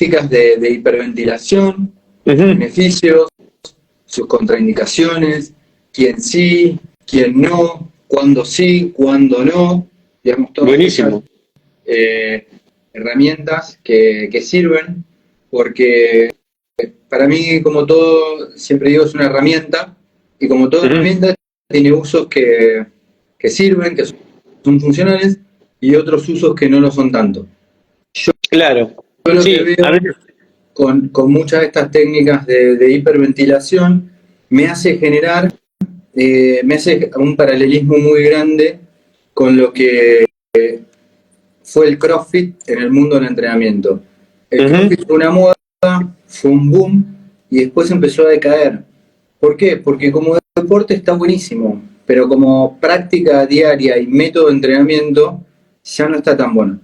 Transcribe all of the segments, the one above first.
prácticas de hiperventilación, beneficios, sus contraindicaciones, quién sí, quién no, cuándo no, digamos, todas Buenísimo. esas herramientas que sirven, porque para mí, como todo, siempre digo, es una herramienta, y como toda herramienta tiene usos que sirven, que son funcionales, y otros usos que no lo son tanto. Claro. Yo lo que Sí, a veo veces. con muchas de estas técnicas de hiperventilación me hace generar, me hace un paralelismo muy grande con lo que fue el CrossFit en el mundo del entrenamiento. El CrossFit fue una moda, fue un boom y después empezó a decaer. ¿Por qué? Porque como deporte está buenísimo, pero como práctica diaria y método de entrenamiento ya no está tan bueno.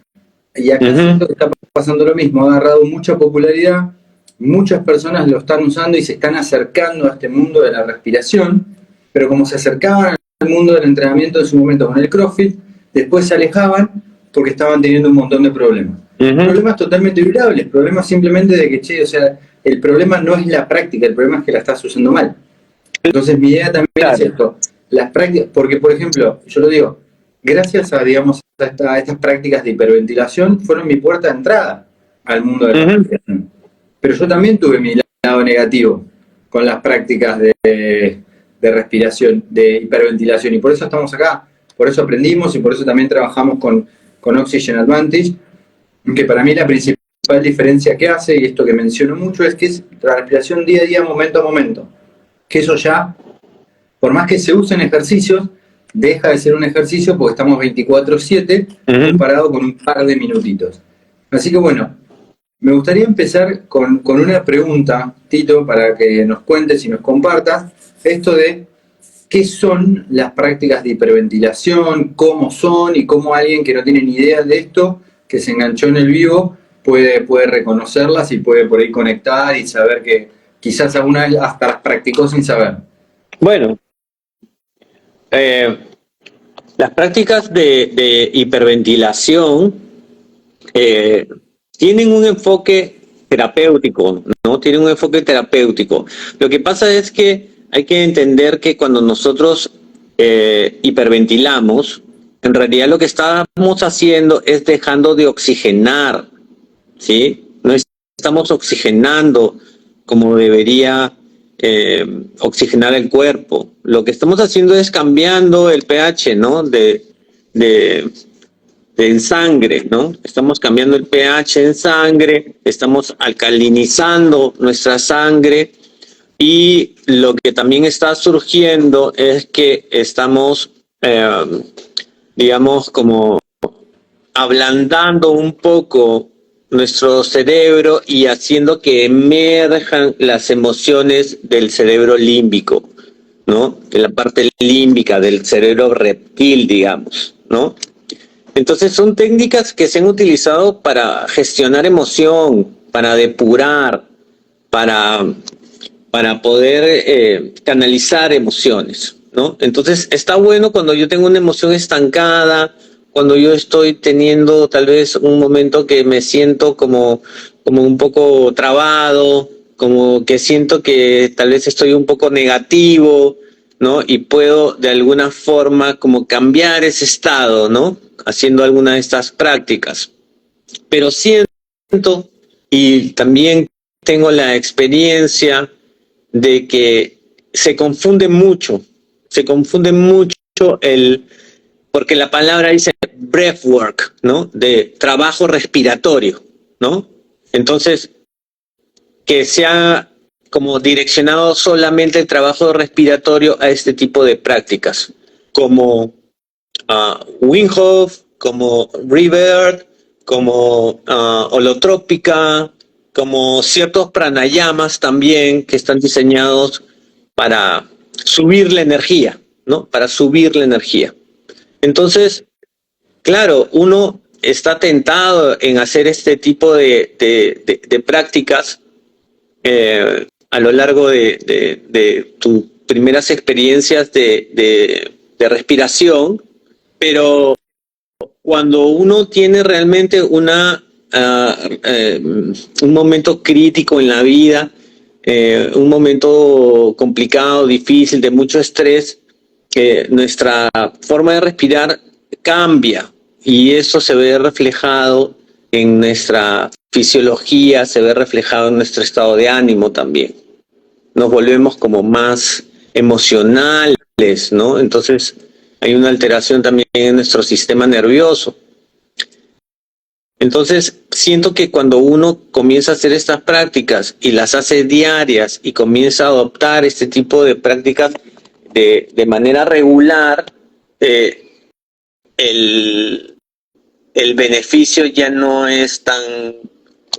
Y acá siento que está pasando lo mismo, ha agarrado mucha popularidad, muchas personas lo están usando y se están acercando a este mundo de la respiración, pero como se acercaban al mundo del entrenamiento en su momento con el CrossFit, después se alejaban porque estaban teniendo un montón de problemas. Problemas totalmente evitables, problemas simplemente de que, che, o sea, el problema no es la práctica, el problema es que la estás usando mal. Entonces mi idea también es esto, las prácticas, porque por ejemplo, yo lo digo, gracias a, digamos, a estas prácticas de hiperventilación, fueron mi puerta de entrada al mundo de la respiración. Pero yo también tuve mi lado negativo con las prácticas de respiración, de hiperventilación, y por eso estamos acá, por eso aprendimos y por eso también trabajamos con Oxygen Advantage, que para mí la principal diferencia que hace, y esto que menciono mucho, es que es la respiración día a día, momento a momento. Que eso ya, por más que se usen ejercicios, deja de ser un ejercicio porque estamos 24/7 comparado con un par de minutitos. Así que bueno, me gustaría empezar con una pregunta, Tito, para que nos cuentes y nos compartas esto de qué son las prácticas de hiperventilación, cómo son y cómo alguien que no tiene ni idea de esto, que se enganchó en el vivo, puede reconocerlas y puede por ahí conectar y saber que quizás alguna vez hasta las practicó sin saber. Bueno, las prácticas de hiperventilación tienen un enfoque terapéutico, ¿no? Tienen un enfoque terapéutico. Lo que pasa es que hay que entender que cuando nosotros hiperventilamos, en realidad lo que estamos haciendo es dejando de oxigenar, ¿sí? No estamos oxigenando como debería oxigenar el cuerpo. Lo que estamos haciendo es cambiando el pH, ¿no? En sangre, ¿no? Estamos cambiando el pH en sangre, estamos alcalinizando nuestra sangre y lo que también está surgiendo es que estamos, digamos, como ablandando un poco nuestro cerebro y haciendo que emerjan las emociones del cerebro límbico, ¿no? De la parte límbica del cerebro reptil, digamos, ¿no? Entonces son técnicas que se han utilizado para gestionar emoción, para depurar, para poder canalizar emociones, ¿no? Entonces está bueno cuando yo tengo una emoción estancada, cuando yo estoy teniendo tal vez un momento que me siento como un poco trabado, como que siento que tal vez estoy un poco negativo, ¿no? Y puedo de alguna forma como cambiar ese estado, ¿no? Haciendo alguna de estas prácticas. Pero siento y también tengo la experiencia de que se confunde mucho porque la palabra dice breathwork, ¿no? De trabajo respiratorio, ¿no? Entonces, que se ha como direccionado solamente el trabajo respiratorio a este tipo de prácticas, como Wim Hof, como Rebirth, como holotrópica, como ciertos pranayamas también que están diseñados para subir la energía, ¿no? Para subir la energía. Entonces, claro, uno está tentado en hacer este tipo de prácticas a lo largo de tus primeras experiencias de respiración, pero cuando uno tiene realmente una un momento crítico en la vida, un momento complicado, difícil, de mucho estrés, nuestra forma de respirar cambia y eso se ve reflejado en nuestra fisiología, se ve reflejado en nuestro estado de ánimo también. Nos volvemos como más emocionales, ¿no? Entonces hay una alteración también en nuestro sistema nervioso. Entonces siento que cuando uno comienza a hacer estas prácticas y las hace diarias y comienza a adoptar este tipo de prácticas de manera regular, el beneficio ya no es tan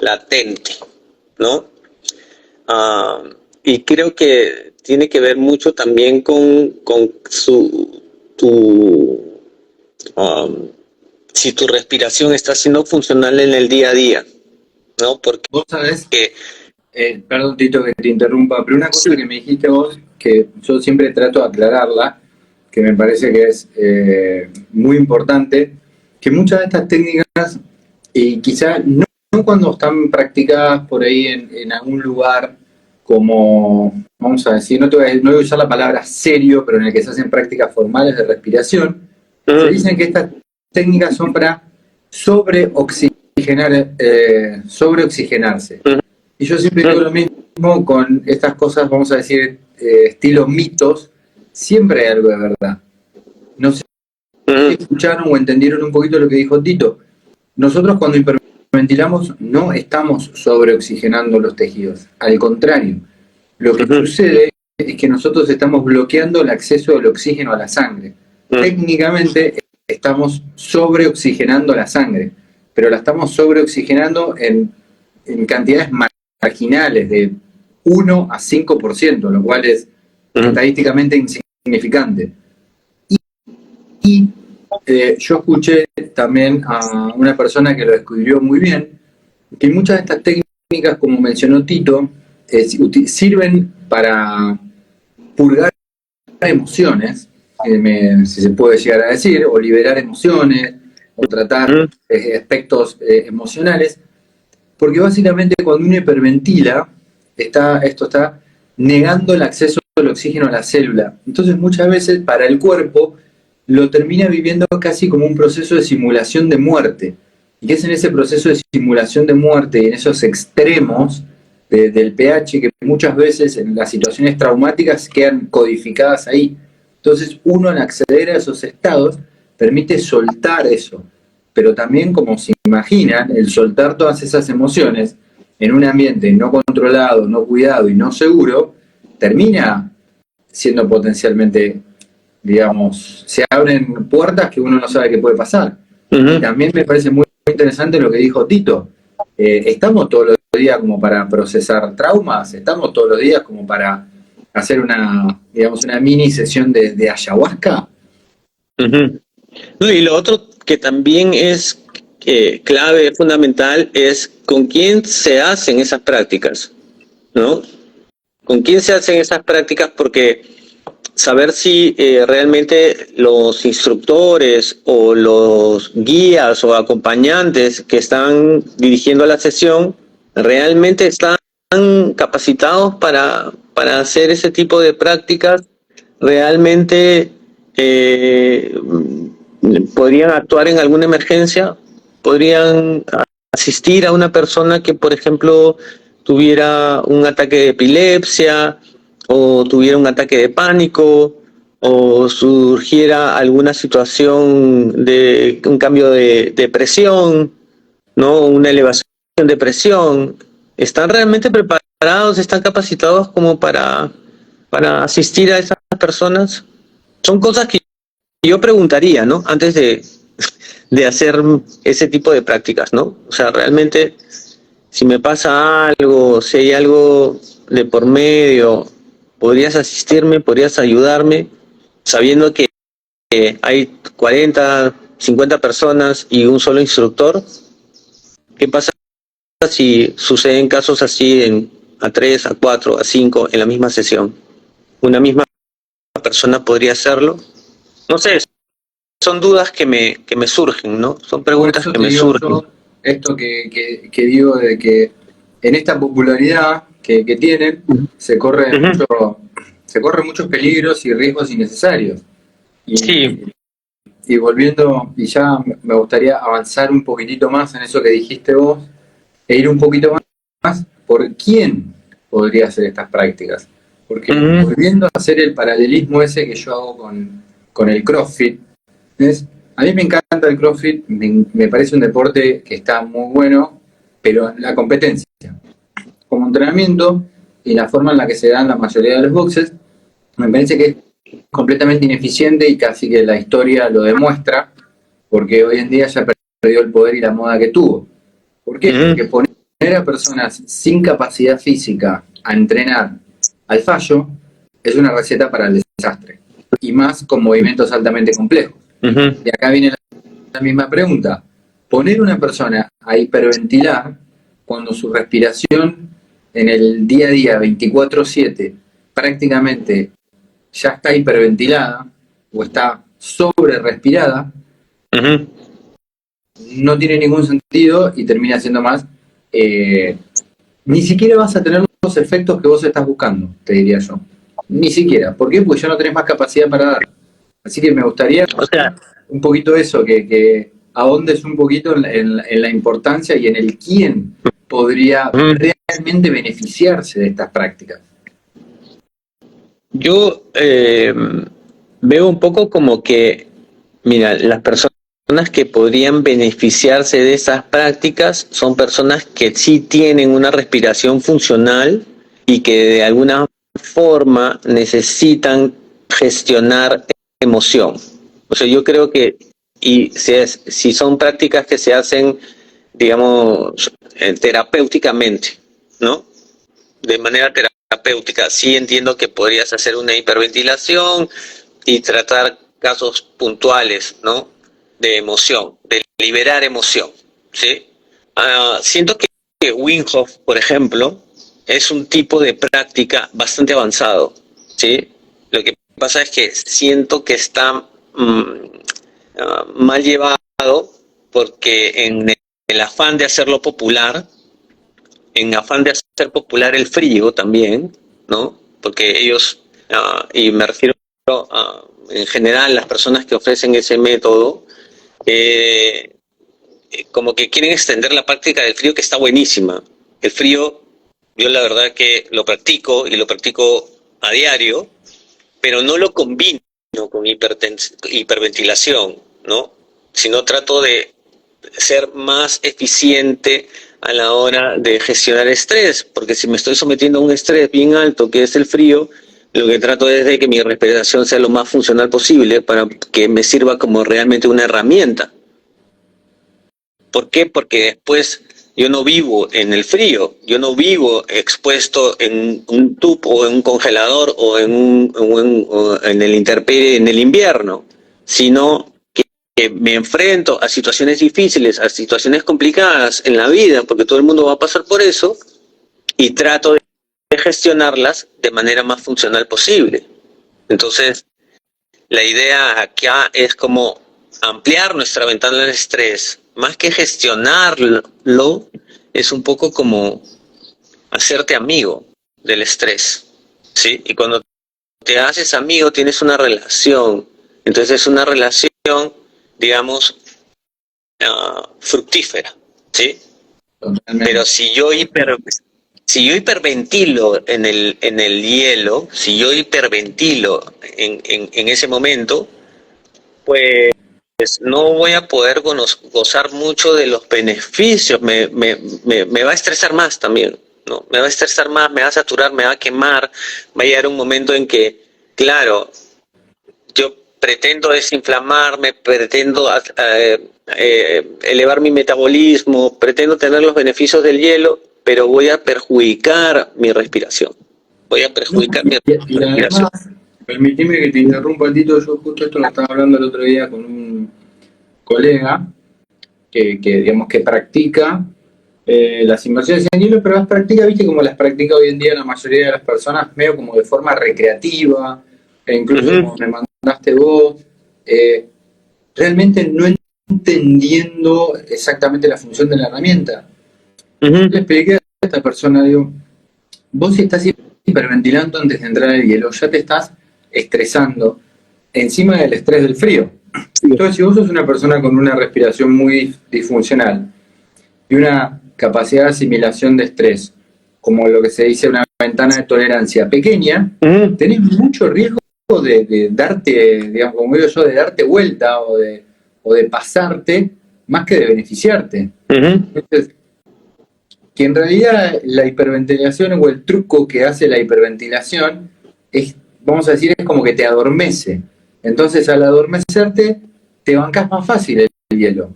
latente, ¿no? Y creo que tiene que ver mucho también con si tu respiración está siendo funcional en el día a día, ¿no? Porque Vos sabés que, perdón Tito que te interrumpa, pero una cosa que me dijiste vos, que yo siempre trato de aclararla, que me parece que es muy importante, que muchas de estas técnicas, y quizá no cuando están practicadas por ahí en algún lugar como, vamos a decir, no voy a usar la palabra serio, pero en el que se hacen prácticas formales de respiración, se dicen que estas técnicas son para sobreoxigenarse. Y yo siempre digo lo mismo con estas cosas, vamos a decir, estilo mitos, siempre hay algo de verdad. No sé si escucharon o entendieron un poquito lo que dijo Tito. Nosotros cuando hiperventilamos no estamos sobreoxigenando los tejidos, al contrario, lo que sucede es que nosotros estamos bloqueando el acceso del oxígeno a la sangre. Técnicamente estamos sobreoxigenando la sangre, pero la estamos sobreoxigenando en cantidades marginales de 1 a 5%, lo cual es estadísticamente insignificante. Y yo escuché también a una persona que lo describió muy bien, que muchas de estas técnicas, como mencionó Tito, sirven para purgar emociones, si se puede llegar a decir, o liberar emociones, o tratar aspectos emocionales, porque básicamente cuando uno hiperventila, esto está negando el acceso del oxígeno a la célula. Entonces muchas veces para el cuerpo lo termina viviendo casi como un proceso de simulación de muerte. Y es en ese proceso de simulación de muerte y en esos extremos del pH que muchas veces en las situaciones traumáticas quedan codificadas ahí. Entonces uno al acceder a esos estados permite soltar eso. Pero también, como se imaginan, el soltar todas esas emociones en un ambiente no controlado, no cuidado y no seguro, termina siendo potencialmente, digamos, se abren puertas que uno no sabe qué puede pasar. Y también me parece muy interesante lo que dijo Tito. Estamos todos los días como para procesar traumas, estamos todos los días como para hacer una mini sesión de ayahuasca. No, y lo otro que también es clave, fundamental, es con quién se hacen esas prácticas, ¿no? ¿Con quién se hacen esas prácticas? Porque saber si realmente los instructores o los guías o acompañantes que están dirigiendo la sesión realmente están capacitados para hacer ese tipo de prácticas, realmente podrían actuar en alguna emergencia, podrían asistir a una persona que, por ejemplo, tuviera un ataque de epilepsia o tuviera un ataque de pánico o surgiera alguna situación de un cambio de presión, ¿no? Una elevación de presión. ¿Están realmente preparados, están capacitados como para asistir a esas personas? Son cosas que yo preguntaría, ¿no? Antes de hacer ese tipo de prácticas, ¿no? O sea, realmente, si me pasa algo, si hay algo de por medio, ¿podrías asistirme, podrías ayudarme? Sabiendo que hay 40, 50 personas y un solo instructor. ¿Qué pasa si suceden casos así a 3, a 4, a 5 en la misma sesión? ¿Una misma persona podría hacerlo? No sé, son dudas que me surgen, ¿no? Son preguntas que me surgen. esto que digo de que en esta popularidad que tienen se corren muchos peligros y riesgos innecesarios. Sí. Y volviendo, y ya me gustaría avanzar un poquitito más en eso que dijiste vos, e ir un poquito más por quién podría hacer estas prácticas. Porque volviendo a hacer el paralelismo ese que yo hago con el CrossFit, ¿ves? A mí me encanta el CrossFit, me parece un deporte que está muy bueno, pero la competencia, como entrenamiento y la forma en la que se dan la mayoría de los boxes, me parece que es completamente ineficiente y casi que la historia lo demuestra, porque hoy en día ya perdió el poder y la moda que tuvo. ¿Por qué? Porque poner a personas sin capacidad física a entrenar al fallo es una receta para el desastre, y más con movimientos altamente complejos. Y acá viene la misma pregunta. Poner una persona a hiperventilar cuando su respiración en el día a día 24/7 prácticamente ya está hiperventilada o está sobre respirada, no tiene ningún sentido y termina siendo más, ni siquiera vas a tener los efectos que vos estás buscando, te diría yo. Ni siquiera. ¿Por qué? Porque ya no tenés más capacidad para dar. Así que me gustaría un poquito eso, que ahondes un poquito en la importancia y en el quién podría realmente beneficiarse de estas prácticas. Yo veo un poco como que, mira, las personas que podrían beneficiarse de esas prácticas son personas que sí tienen una respiración funcional y que de alguna forma necesitan gestionar emoción. O sea, yo creo que si son prácticas que se hacen, digamos, terapéuticamente, ¿no? De manera terapéutica, sí entiendo que podrías hacer una hiperventilación y tratar casos puntuales, ¿no? De emoción, de liberar emoción, ¿sí? Siento que Wim Hof, por ejemplo, es un tipo de práctica bastante avanzado, ¿sí? Lo que pasa es que siento que está mal llevado porque en el afán de hacerlo popular, en afán de hacer popular el frío también, ¿no? Porque ellos, y me refiero a, en general, las personas que ofrecen ese método, como que quieren extender la práctica del frío, que está buenísima. El frío, yo la verdad que lo practico y lo practico a diario, pero no lo combino con hiperventilación, ¿no? Sino trato de ser más eficiente a la hora de gestionar estrés, porque si me estoy sometiendo a un estrés bien alto, que es el frío, lo que trato es de que mi respiración sea lo más funcional posible para que me sirva como realmente una herramienta. ¿Por qué? Porque después yo no vivo en el frío, yo no vivo expuesto en un tubo o en un congelador o en el intemperie en el invierno, sino que me enfrento a situaciones difíciles, a situaciones complicadas en la vida, porque todo el mundo va a pasar por eso, y trato de gestionarlas de manera más funcional posible. Entonces, la idea acá es como ampliar nuestra ventana del estrés, más que gestionarlo, es un poco como hacerte amigo del estrés, ¿sí? Y cuando te haces amigo tienes una relación, entonces es una relación, digamos, fructífera, ¿sí? Totalmente. Pero si yo hiperventilo en el hielo, si yo hiperventilo en ese momento, pues no voy a poder gozar mucho de los beneficios, me va a estresar más también, ¿no? Me va a estresar más, me va a saturar, me va a quemar, va a llegar un momento en que, claro, yo pretendo desinflamarme, pretendo elevar mi metabolismo, pretendo tener los beneficios del hielo, pero voy a perjudicar mi respiración. Voy a perjudicar mi respiración. Y además, permitime que te interrumpa, Tito, yo justo esto lo estaba hablando el otro día con un colega que digamos que practica las inversiones en hielo, pero las practica, viste, como las practica hoy en día la mayoría de las personas, medio como de forma recreativa, e incluso como me mandaste vos. Realmente no entendiendo exactamente la función de la herramienta. Ujú. Le expliqué a esta persona, digo, vos si estás hiperventilando antes de entrar al hielo, ya te estás estresando encima del estrés del frío. Entonces, si vos sos una persona con una respiración muy disfuncional y una capacidad de asimilación de estrés, como lo que se dice una ventana de tolerancia pequeña, Ujú. tenés mucho riesgo de darte, digamos, como digo yo, de darte vuelta o de pasarte más que de beneficiarte. Ujú. Entonces, que en realidad la hiperventilación o el truco que hace la hiperventilación es, vamos a decir, es como que te adormece. Entonces, al adormecerte, te bancas más fácil el hielo.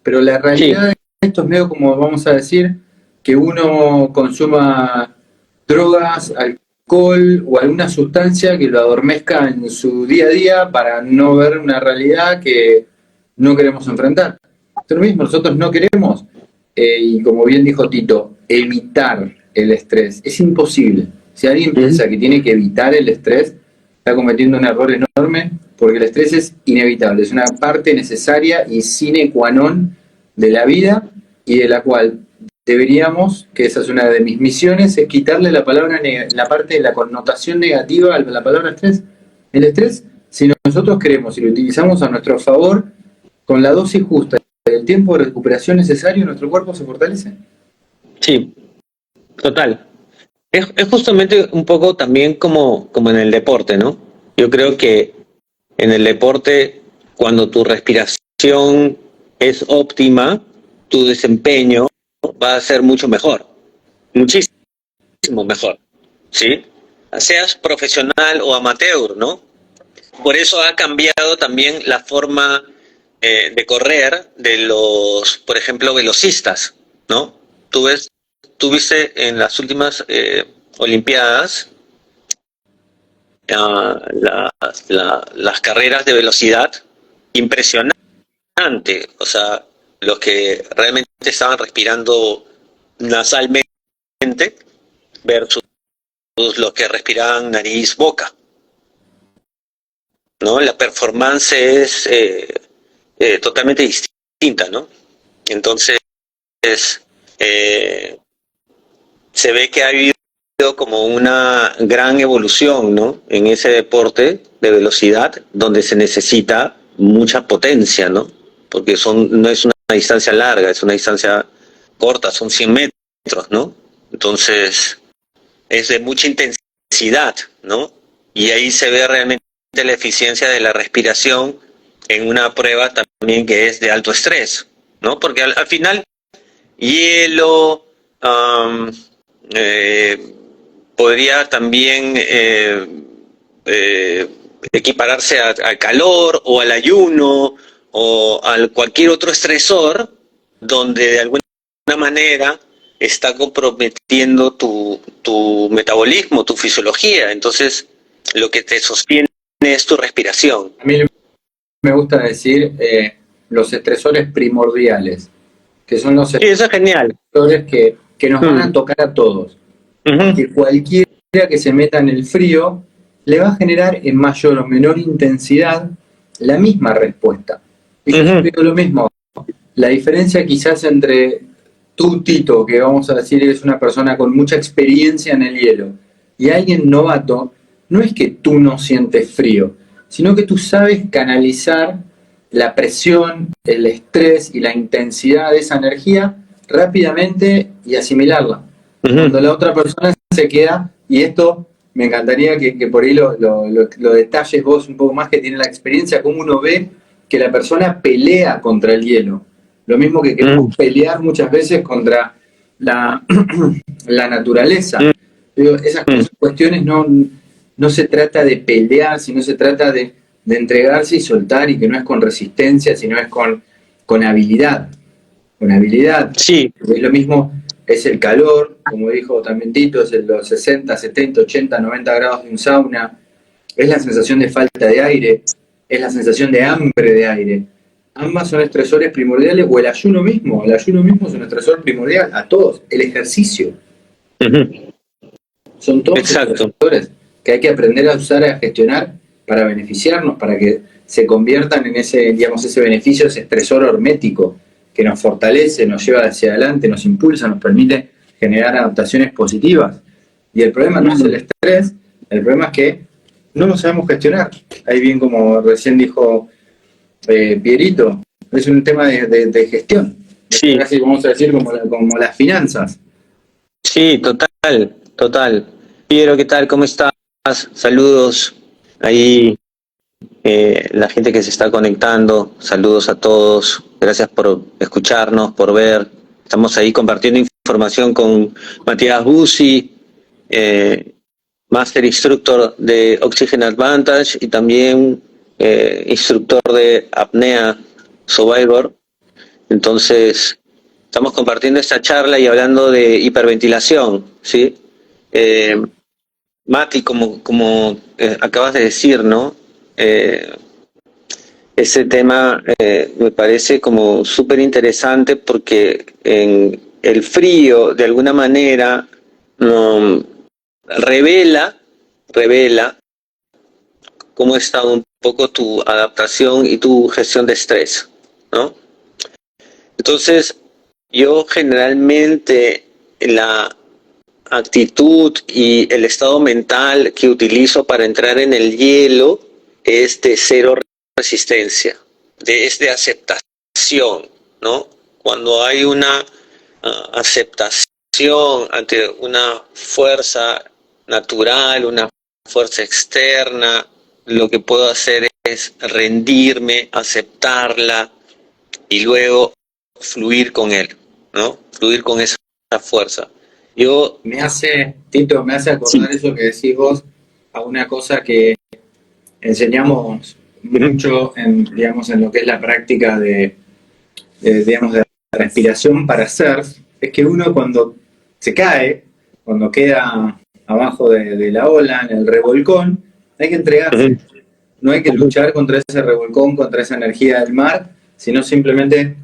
Pero la realidad Sí, de esto es medio como, vamos a decir, que uno consuma drogas, alcohol o alguna sustancia que lo adormezca en su día a día para no ver una realidad que no queremos enfrentar. Esto es lo mismo, nosotros no queremos, y como bien dijo Tito, evitar el estrés. Es imposible. Si alguien piensa que tiene que evitar el estrés, está cometiendo un error enorme porque el estrés es inevitable, es una parte necesaria y sine qua non de la vida y de la cual deberíamos, que esa es una de mis misiones, es quitarle la palabra, la parte de la connotación negativa a la palabra estrés. El estrés, si nosotros queremos y lo utilizamos a nuestro favor, con la dosis justa y el tiempo de recuperación necesario, nuestro cuerpo se fortalece. sí, total. Es justamente un poco también como en el deporte, ¿no? Yo creo que en el deporte, cuando tu respiración es óptima, tu desempeño va a ser mucho mejor, muchísimo mejor, ¿sí? Seas profesional o amateur, ¿no? Por eso ha cambiado también la forma de correr de los, por ejemplo, velocistas, ¿no? Tú viste en las últimas Olimpiadas las carreras de velocidad, impresionante, o sea, los que realmente estaban respirando nasalmente versus los que respiraban nariz-boca, ¿no? La performance es totalmente distinta, ¿no? Entonces, eh, se ve que ha habido como una gran evolución, ¿no? En ese deporte de velocidad donde se necesita mucha potencia, ¿no? Porque no es una distancia larga, es una distancia corta, son 100 metros, ¿no? Entonces, es de mucha intensidad, ¿no? Y ahí se ve realmente la eficiencia de la respiración en una prueba también que es de alto estrés, ¿no? Porque al final, hielo, um, eh, podría también eh, equipararse al calor o al ayuno o a cualquier otro estresor donde de alguna manera está comprometiendo tu metabolismo, tu fisiología. Entonces, lo que te sostiene es tu respiración. A mí me gusta decir los estresores primordiales, que son los Sí, eso es genial. estresores que nos van a tocar a todos. Que cualquiera que se meta en el frío le va a generar en mayor o menor intensidad la misma respuesta. Y yo siempre digo lo mismo, la diferencia quizás entre tú, Tito, que vamos a decir es una persona con mucha experiencia en el hielo, y alguien novato, no es que tú no sientes frío, sino que tú sabes canalizar la presión, el estrés y la intensidad de esa energía rápidamente y asimilarla. Cuando la otra persona se queda, y esto me encantaría que por ahí lo detalles vos un poco más, que tiene la experiencia, cómo uno ve que la persona pelea contra el hielo. Lo mismo que queremos pelear muchas veces contra la, la naturaleza. Digo, esas cuestiones no se trata de pelear, sino se trata de entregarse y soltar, y que no es con resistencia, sino es con habilidad. Con habilidad. Sí. Es lo mismo, es el calor, como dijo también Tito, es los 60, 70, 80, 90 grados de un sauna, es la sensación de falta de aire, es la sensación de hambre de aire. Ambas son estresores primordiales, o el ayuno mismo es un estresor primordial a todos. El ejercicio. Son todos estresores que hay que aprender a usar, a gestionar para beneficiarnos, para que se conviertan en ese, digamos, ese beneficio, ese estresor hormético que nos fortalece, nos lleva hacia adelante, nos impulsa, nos permite generar adaptaciones positivas. Y el problema no es el estrés, el problema es que no lo sabemos gestionar. Ahí bien, como recién dijo Pierito, es un tema de gestión. Sí. Casi vamos a decir como las finanzas. Sí, total. Piero, ¿qué tal? ¿Cómo estás? Saludos ahí, la gente que se está conectando. Saludos a todos. Gracias por escucharnos, por ver. Estamos ahí compartiendo información con Matías Bussi, Master Instructor de Oxygen Advantage y también instructor de apnea Survivor. Entonces, estamos compartiendo esta charla y hablando de hiperventilación, ¿sí? Mati, como acabas de decir, ¿no? Ese tema me parece como súper interesante porque en el frío, de alguna manera, revela cómo está un poco tu adaptación y tu gestión de estrés, ¿no? Entonces, yo generalmente la actitud y el estado mental que utilizo para entrar en el hielo es de cero resistencia, es de aceptación, ¿no? Cuando hay una aceptación ante una fuerza natural, una fuerza externa, lo que puedo hacer es rendirme, aceptarla y luego fluir con él, ¿no? Fluir con esa fuerza. Tito, me hace acordar eso que decís vos a una cosa que enseñamos mucho digamos, en lo que es la práctica digamos, de respiración para surf, es que uno cuando se cae, cuando queda abajo de la ola, en el revolcón, hay que entregarse. No hay que luchar contra ese revolcón, contra esa energía del mar, sino simplemente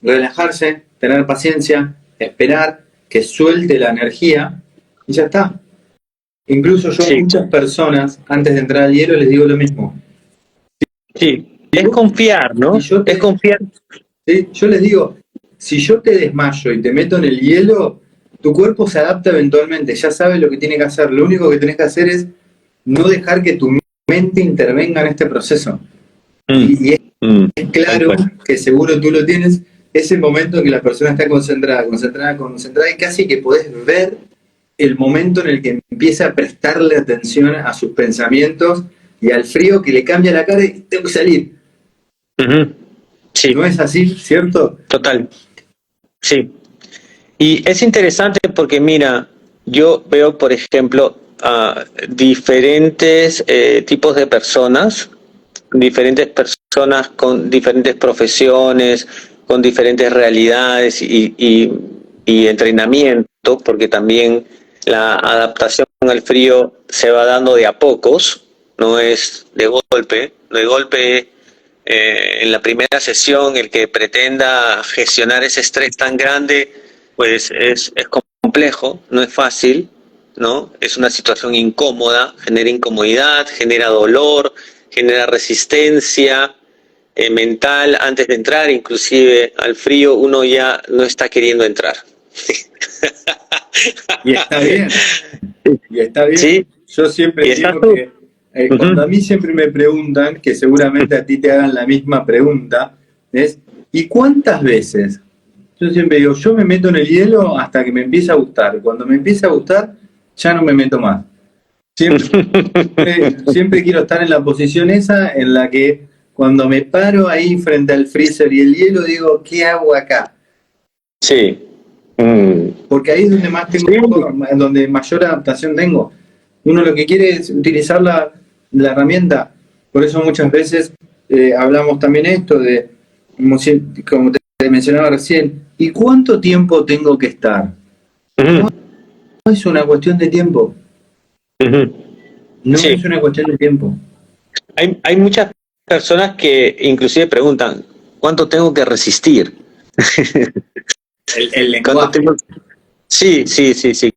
relajarse, tener paciencia, esperar que suelte la energía y ya está. Incluso yo a muchas personas, antes de entrar al hielo, les digo lo mismo. Sí, es confiar, ¿no? Es confiar. ¿Sí? Yo les digo, si yo te desmayo y te meto en el hielo, tu cuerpo se adapta eventualmente, ya sabe lo que tiene que hacer. Lo único que tenés que hacer es no dejar que tu mente intervenga en este proceso. Y es claro que seguro tú lo tienes, ese momento en que la persona está concentrada, y casi que podés ver el momento en el que empieza a prestarle atención a sus pensamientos y al frío que le cambia la cara y tengo que salir. Sí. ¿No es así, cierto? Total. Sí. Y es interesante porque, mira, yo veo, por ejemplo, a diferentes tipos de personas con diferentes profesiones, con diferentes realidades y entrenamiento, porque también la adaptación al frío se va dando de a pocos, no es de golpe. En la primera sesión, el que pretenda gestionar ese estrés tan grande, pues es complejo, no es fácil, ¿no? Es una situación incómoda, genera incomodidad, genera dolor, genera resistencia mental antes de entrar, inclusive al frío uno ya no está queriendo entrar. Y está bien. ¿Sí? Yo siempre digo que cuando a mí siempre me preguntan, que seguramente a ti te hagan la misma pregunta, es ¿y cuántas veces? Yo siempre digo, yo me meto en el hielo hasta que me empieza a gustar. Cuando me empieza a gustar, ya no me meto más. Siempre quiero estar en la posición esa en la que cuando me paro ahí frente al freezer y el hielo, digo, ¿qué hago acá? Sí. Porque ahí es donde más tengo, donde mayor adaptación tengo. Uno lo que quiere es utilizar la herramienta. Por eso muchas veces hablamos también esto de, como te mencionaba recién, ¿y cuánto tiempo tengo que estar? No es una cuestión de tiempo. No es una cuestión de tiempo. Hay muchas personas que inclusive preguntan, ¿cuánto tengo que resistir? El lenguaje. Sí.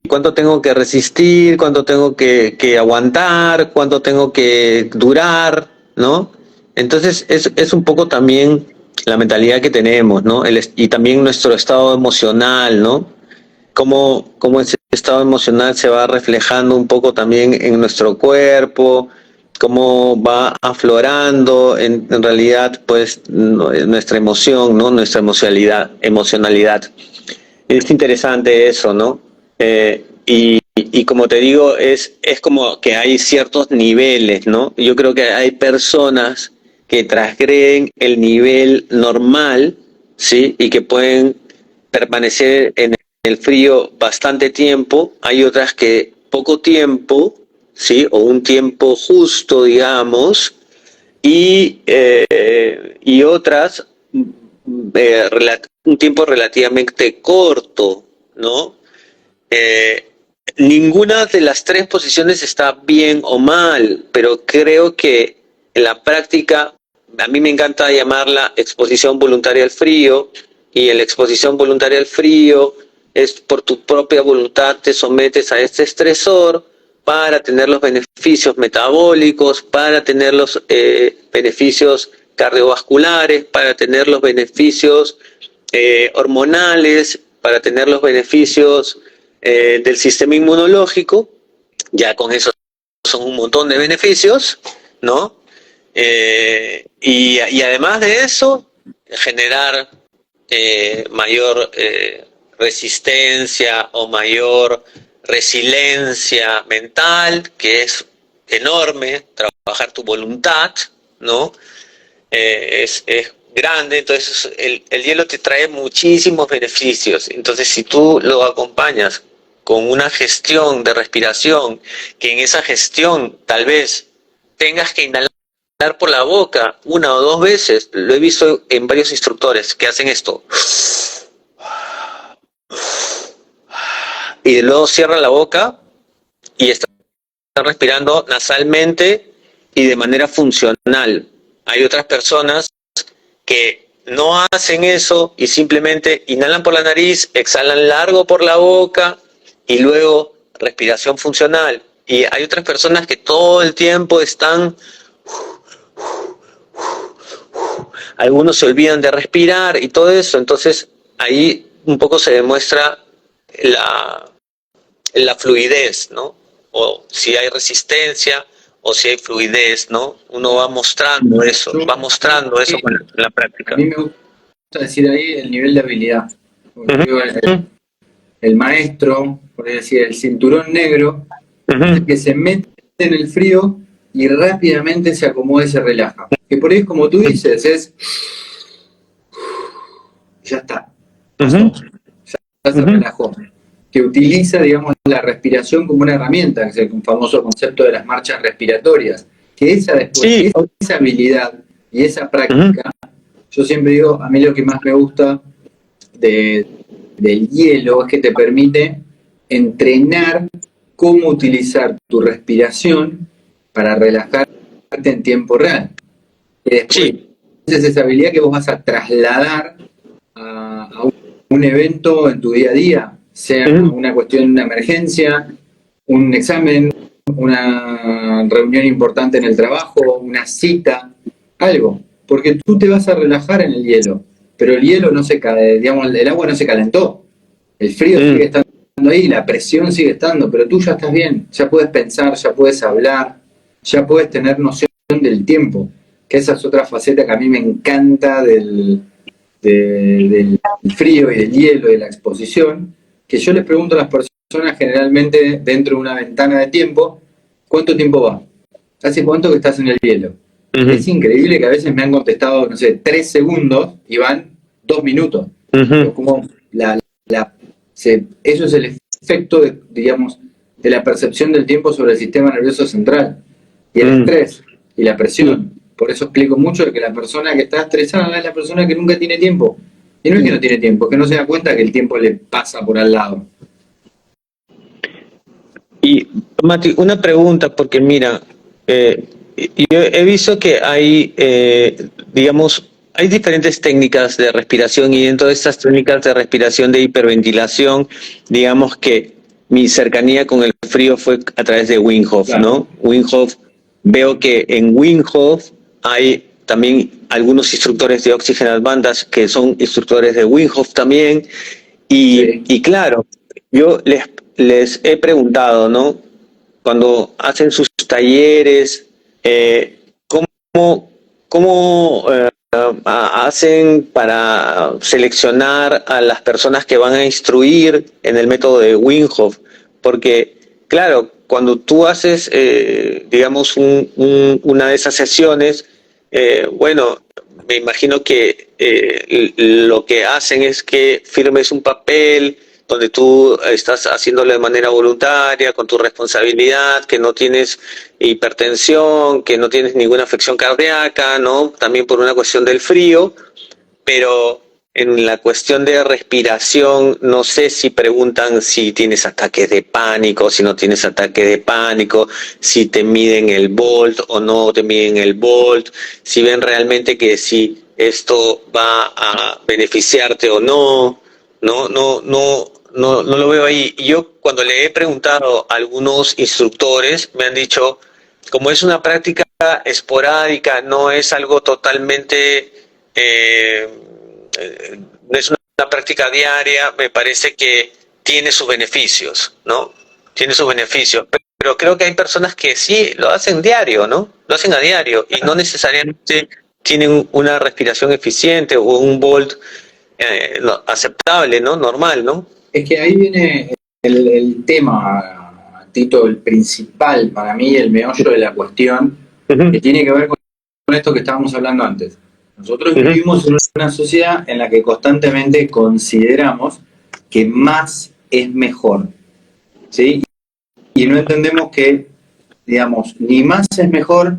¿Cuánto tengo que resistir? ¿Cuánto tengo que aguantar? ¿Cuánto tengo que durar? ¿No? Entonces es un poco también la mentalidad que tenemos, ¿no? Y también nuestro estado emocional, ¿no? Cómo ese estado emocional se va reflejando un poco también en nuestro cuerpo, cómo va aflorando en realidad pues nuestra emoción, ¿no? Nuestra emocionalidad. Es interesante eso, ¿no? Y como te digo, es como que hay ciertos niveles, ¿no? Yo creo que hay personas que transgreden el nivel normal, ¿sí? Y que pueden permanecer en el frío bastante tiempo. Hay otras que poco tiempo, ¿sí? O un tiempo justo, digamos, y otras un tiempo relativamente corto, ¿no? Ninguna de las tres posiciones está bien o mal, pero creo que en la práctica, a mí me encanta llamarla exposición voluntaria al frío, y en la exposición voluntaria al frío es por tu propia voluntad te sometes a este estresor para tener los beneficios metabólicos, para tener los beneficios cardiovasculares, para tener los beneficios hormonales, para tener los beneficios del sistema inmunológico. Ya con eso son un montón de beneficios, ¿no? Y además de eso, generar mayor resistencia o mayor resiliencia mental, que es enorme, trabajar tu voluntad, ¿no? Es grande, entonces el hielo te trae muchísimos beneficios. Entonces, si tú lo acompañas con una gestión de respiración, que en esa gestión tal vez tengas que inhalar por la boca una o dos veces, lo he visto en varios instructores que hacen esto, y luego cierran la boca y están respirando nasalmente y de manera funcional. Hay otras personas que no hacen eso y simplemente inhalan por la nariz, exhalan largo por la boca y luego respiración funcional. Y hay otras personas que todo el tiempo están, algunos se olvidan de respirar y todo eso. Entonces ahí un poco se demuestra la fluidez, ¿no? O si hay resistencia o si hay fluidez, ¿no? Uno va mostrando eso con la práctica. A mí me gusta decir ahí el nivel de habilidad. El maestro, por decir, el cinturón negro, es que se mete en el frío y rápidamente se acomoda y se relaja. Que por ahí, como tú dices, es... Ya está. Ya se relajó. Que utiliza, digamos, la respiración como una herramienta, que es el famoso concepto de las marchas respiratorias. Que esa habilidad y esa práctica, yo siempre digo, a mí lo que más me gusta del hielo es que te permite entrenar cómo utilizar tu respiración para relajarte en tiempo real. Y después es esa habilidad que vos vas a trasladar a un evento en tu día a día, sea una cuestión de una emergencia, un examen, una reunión importante en el trabajo, una cita, algo. Porque tú te vas a relajar en el hielo, pero el hielo no se cae, digamos, el agua no se calentó. El frío sigue estando ahí, la presión sigue estando, pero tú ya estás bien, ya puedes pensar, ya puedes hablar, ya puedes tener noción del tiempo, que esa es otra faceta que a mí me encanta del frío y del hielo y de la exposición, que yo les pregunto a las personas generalmente dentro de una ventana de tiempo, ¿cuánto tiempo va? ¿Hace cuánto que estás en el hielo? Es increíble que a veces me han contestado, no sé, 3 segundos y van 2 minutos. Como eso es el efecto, digamos, de la percepción del tiempo sobre el sistema nervioso central y el estrés y la presión. Por eso explico mucho de que la persona que está estresada es la persona que nunca tiene tiempo. Y no es que no tiene tiempo, es que no se da cuenta que el tiempo le pasa por al lado. Y, Mati, una pregunta, porque mira, yo he visto que hay, digamos, hay diferentes técnicas de respiración, y dentro de estas técnicas de respiración de hiperventilación, digamos que mi cercanía con el frío fue a través de Wim Hof, claro, ¿no? Wim Hof, veo que en Wim Hof hay también algunos instructores de Oxygen Advantage que son instructores de Wim Hof también. Y claro, yo les he preguntado, ¿no? Cuando hacen sus talleres, ¿cómo, hacen para seleccionar a las personas que van a instruir en el método de Wim Hof? Porque, claro, cuando tú haces, digamos, una de esas sesiones, bueno, me imagino que lo que hacen es que firmes un papel donde tú estás haciéndolo de manera voluntaria, con tu responsabilidad, que no tienes hipertensión, que no tienes ninguna afección cardíaca, ¿no? También por una cuestión del frío, pero en la cuestión de respiración, no sé si preguntan si tienes ataques de pánico, si no tienes ataque de pánico, si te miden el volt o no te miden el volt, si ven realmente que si esto va a beneficiarte o no. No lo veo ahí. Yo cuando le he preguntado a algunos instructores, me han dicho, como es una práctica esporádica, no es algo totalmente, no es una práctica diaria, me parece que tiene sus beneficios, ¿no? Tiene sus beneficios. Pero creo que hay personas que sí lo hacen diario, ¿no? Lo hacen a diario y no necesariamente tienen una respiración eficiente o un volt aceptable, ¿no? Normal, ¿no? Es que ahí viene el tema, Tito, el principal para mí, el meollo de la cuestión, que tiene que ver con esto que estábamos hablando antes. Nosotros vivimos en una sociedad en la que constantemente consideramos que más es mejor, ¿sí? Y no entendemos que, digamos, ni más es mejor,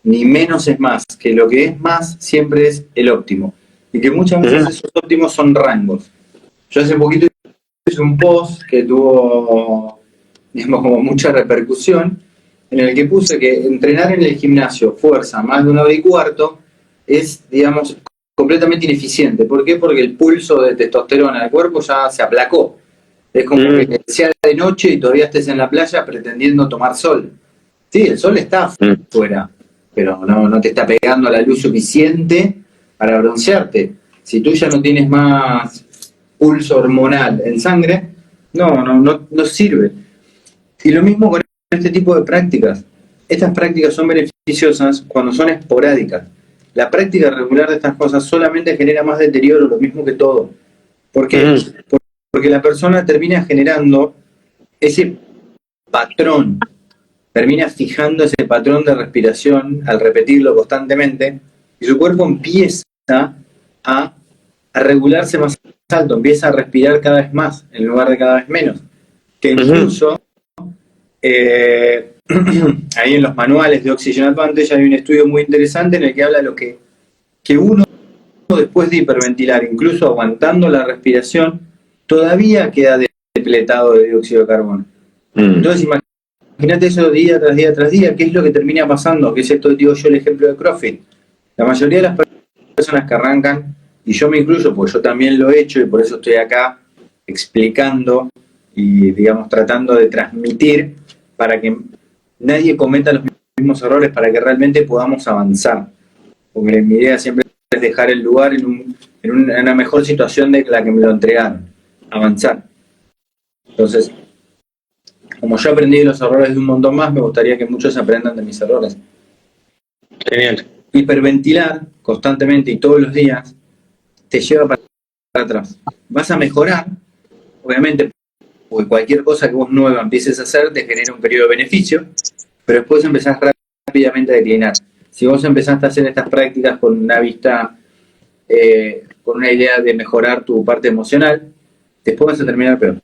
ni menos es más, que lo que es más siempre es el óptimo. Y que muchas veces esos óptimos son rangos. Yo hace poquito hice un post que tuvo, digamos, como mucha repercusión, en el que puse que entrenar en el gimnasio fuerza más de 1 hora y cuarto es, digamos, completamente ineficiente. ¿Por qué? Porque el pulso de testosterona del cuerpo ya se aplacó. Es como que sea de noche y todavía estés en la playa pretendiendo tomar sol. Sí, el sol está afuera, pero no te está pegando la luz suficiente para broncearte. Si tú ya no tienes más pulso hormonal en sangre, no sirve. Y lo mismo con este tipo de prácticas. Estas prácticas son beneficiosas cuando son esporádicas. La práctica regular de estas cosas solamente genera más deterioro, lo mismo que todo. ¿Por qué? Porque la persona termina generando ese patrón, termina fijando ese patrón de respiración al repetirlo constantemente y su cuerpo empieza a regularse más alto, empieza a respirar cada vez más en lugar de cada vez menos. Que incluso ahí en los manuales de Oxygen Advantage hay un estudio muy interesante en el que habla de lo que uno después de hiperventilar, incluso aguantando la respiración, todavía queda depletado de dióxido de carbono. Entonces imagínate eso día tras día tras día, ¿qué es lo que termina pasando? Que es esto, digo yo, el ejemplo de CrossFit. La mayoría de las personas que arrancan, y yo me incluyo, porque yo también lo he hecho y por eso estoy acá explicando y, digamos, tratando de transmitir para que nadie cometa los mismos errores, para que realmente podamos avanzar. Porque mi idea siempre es dejar el lugar en una mejor situación de la que me lo entregaron, avanzar. Entonces, como yo aprendí de los errores de un montón más, me gustaría que muchos aprendan de mis errores. Genial. Hiperventilar constantemente y todos los días te lleva para atrás. Vas a mejorar, obviamente, porque cualquier cosa que vos nueva empieces a hacer te genera un periodo de beneficio, pero después empezás rápidamente a declinar. Si vos empezaste a hacer estas prácticas con una vista, con una idea de mejorar tu parte emocional, después vas a terminar peor.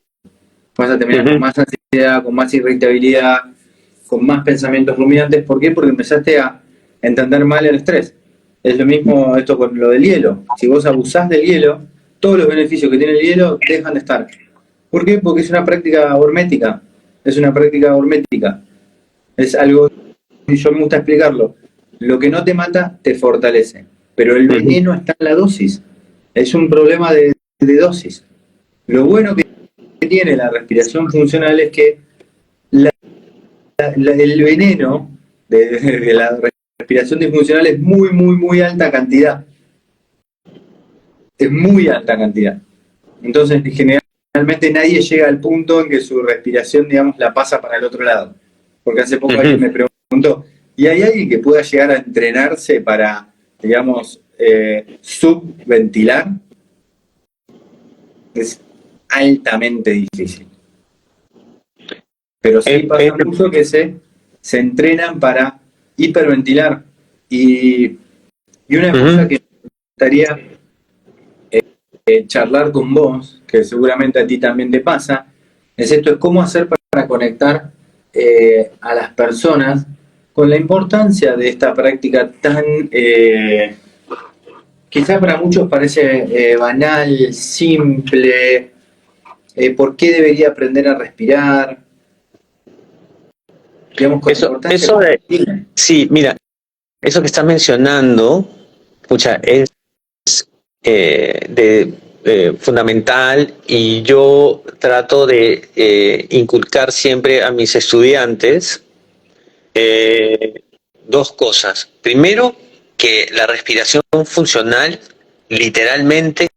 Vas a terminar con más ansiedad, con más irritabilidad, con más pensamientos rumiantes. ¿Por qué? Porque empezaste a entender mal el estrés. Es lo mismo esto con lo del hielo. Si vos abusás del hielo, todos los beneficios que tiene el hielo dejan de estar. ¿Por qué? Porque es una práctica hormética. Es una práctica hormética. Es algo, yo me gusta explicarlo. Lo que no te mata, te fortalece. Pero el veneno está en la dosis. Es un problema de dosis. Lo bueno que tiene la respiración funcional es que el veneno de la respiración disfuncional es muy, muy, muy alta cantidad. Es muy alta cantidad. Entonces, generalmente nadie llega al punto en que su respiración, digamos, la pasa para el otro lado. Porque hace poco alguien me preguntó, ¿y hay alguien que pueda llegar a entrenarse para, digamos, subventilar? Es altamente difícil. Pero sí pasa mucho que se entrenan para hiperventilar. Y una cosa que me gustaría charlar con vos, que seguramente a ti también te pasa, es esto, es cómo hacer para conectar a las personas con la importancia de esta práctica tan, quizás para muchos parece banal, simple, ¿por qué debería aprender a respirar? Digamos, con Sí, mira, eso que estás mencionando, pucha, es fundamental, y yo trato de inculcar siempre a mis estudiantes dos cosas. Primero, que la respiración funcional literalmente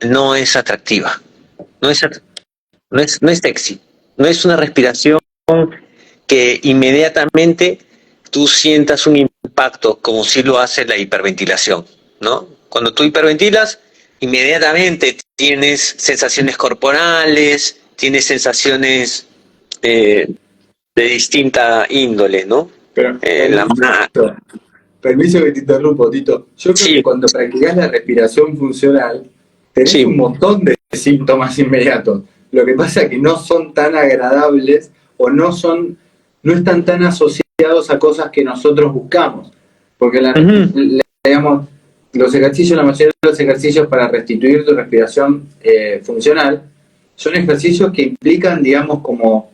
no es atractiva, no es sexy, no es una respiración que inmediatamente tú sientas un impacto como si lo hace la hiperventilación, ¿no? Cuando tú hiperventilas, inmediatamente tienes sensaciones corporales, tienes sensaciones de distinta índole, ¿no? Pero, permiso que te interrumpo, Tito. Yo creo que cuando practicas la respiración funcional, tenés un montón de síntomas inmediatos. Lo que pasa es que no son tan agradables o no están tan asociados a cosas que nosotros buscamos. Porque digamos, los ejercicios, la mayoría de los ejercicios para restituir tu respiración funcional, son ejercicios que implican, digamos, como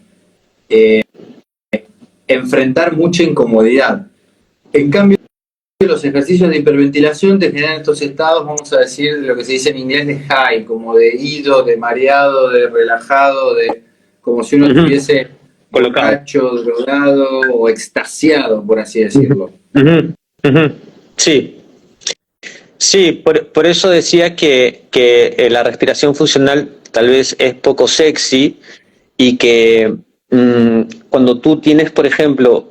enfrentar mucha incomodidad. En cambio, los ejercicios de hiperventilación te generan estos estados, vamos a decir, lo que se dice en inglés de high, como de ido, de mareado, de relajado, de como si uno estuviese borracho, drogado o extasiado, por así decirlo. Sí, sí, por eso decía que la respiración funcional tal vez es poco sexy, y que cuando tú tienes, por ejemplo,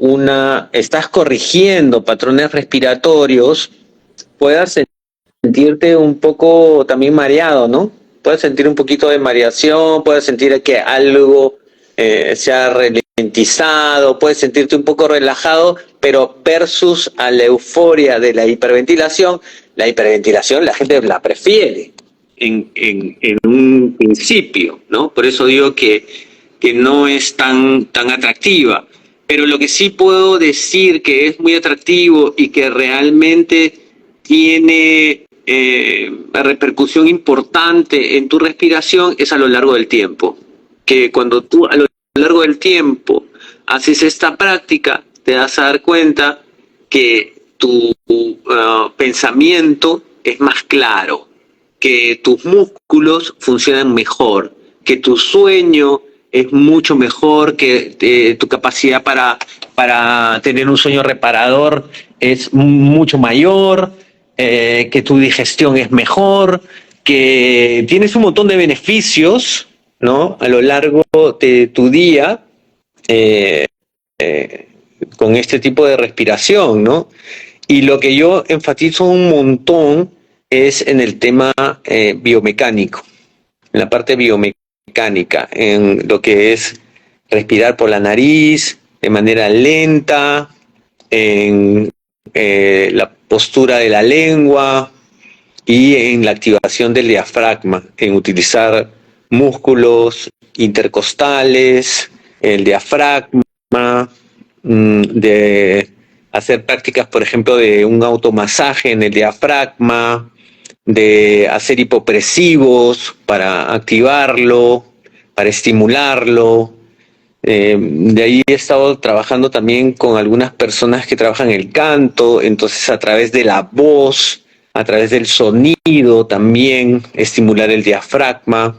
estás corrigiendo patrones respiratorios, puedas sentirte un poco también mareado, ¿no? Puedes sentir un poquito de mareación, puedes sentir que algo se ha ralentizado, puedes sentirte un poco relajado, pero versus a la euforia de la hiperventilación la gente la prefiere en un principio, ¿no? Por eso digo que no es tan atractiva. Pero lo que sí puedo decir que es muy atractivo y que realmente tiene repercusión importante en tu respiración es a lo largo del tiempo. Que cuando tú a lo largo del tiempo haces esta práctica, te vas a dar cuenta que tu pensamiento es más claro, que tus músculos funcionan mejor, que tu sueño es mucho mejor, que tu capacidad para tener un sueño reparador es mucho mayor, que tu digestión es mejor, que tienes un montón de beneficios, ¿no? A lo largo de tu día con este tipo de respiración, ¿no? Y lo que yo enfatizo un montón es en el tema biomecánico, en la parte biomecánica, en lo que es respirar por la nariz de manera lenta, en la postura de la lengua y en la activación del diafragma, en utilizar músculos intercostales, el diafragma, de hacer prácticas, por ejemplo, de un automasaje en el diafragma, de hacer hipopresivos para activarlo, para estimularlo. De ahí he estado trabajando también con algunas personas que trabajan el canto, entonces a través de la voz, a través del sonido también estimular el diafragma.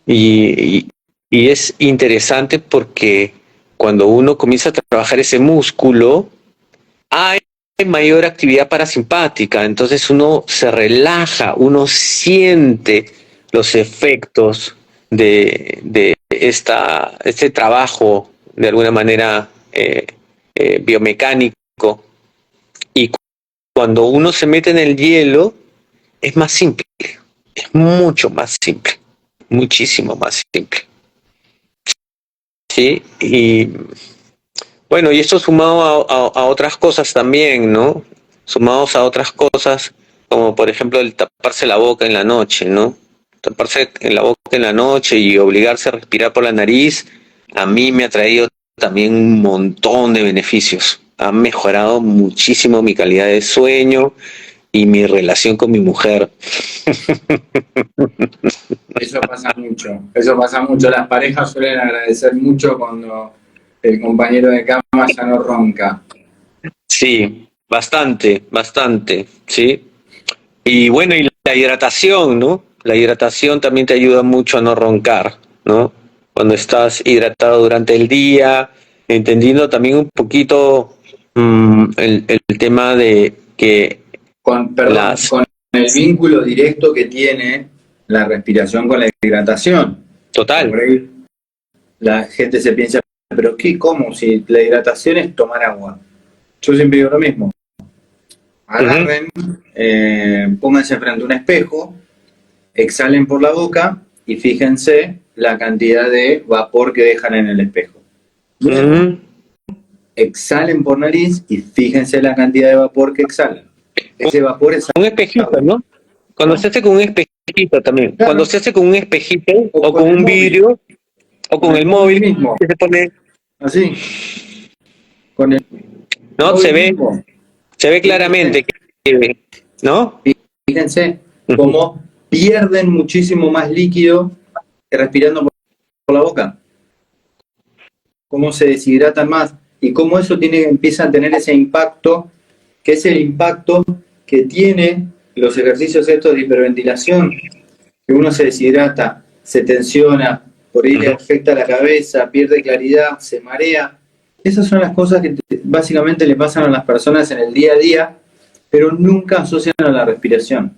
Y es interesante porque cuando uno comienza a trabajar ese músculo, hay mayor actividad parasimpática, entonces uno se relaja, uno siente los efectos de este trabajo de alguna manera biomecánico, y cuando uno se mete en el hielo es más simple, es mucho más simple, muchísimo más simple. Sí, y bueno, y esto sumado a otras cosas también, ¿no? Sumados a otras cosas, como por ejemplo el taparse la boca en la noche, ¿no? Taparse en la boca en la noche y obligarse a respirar por la nariz, a mí me ha traído también un montón de beneficios. Ha mejorado muchísimo mi calidad de sueño y mi relación con mi mujer. Eso pasa mucho, eso pasa mucho. Las parejas suelen agradecer mucho cuando el compañero de cama ya no ronca. Sí, bastante, bastante, ¿sí? Y bueno, y la hidratación, ¿no? La hidratación también te ayuda mucho a no roncar, ¿no? Cuando estás hidratado durante el día, entendiendo también un poquito el tema de que Con las... el vínculo directo que tiene la respiración con la hidratación. Total. Por ahí la gente se piensa, pero ¿qué? ¿Cómo? Si la hidratación es tomar agua. Yo siempre digo lo mismo. Agarren, pónganse frente a un espejo, exhalen por la boca y fíjense la cantidad de vapor que dejan en el espejo. Luego, exhalen por nariz y fíjense la cantidad de vapor que exhalan. Ese vapor es un espejito, ¿no? Cuando se hace con un espejito también. Claro. Cuando se hace con un espejito o con un vidrio o con el móvil mismo. que se pone Así. Con el ¿no? Se ve, mismo. se ve claramente que, ¿no? Fíjense cómo pierden muchísimo más líquido que respirando por la boca. Cómo se deshidratan más y cómo eso empieza a tener ese impacto, que es el impacto que tiene los ejercicios estos de hiperventilación, que uno se deshidrata, se tensiona, por ahí le afecta la cabeza, pierde claridad, se marea. Esas son las cosas que básicamente le pasan a las personas en el día a día, pero nunca asocian a la respiración,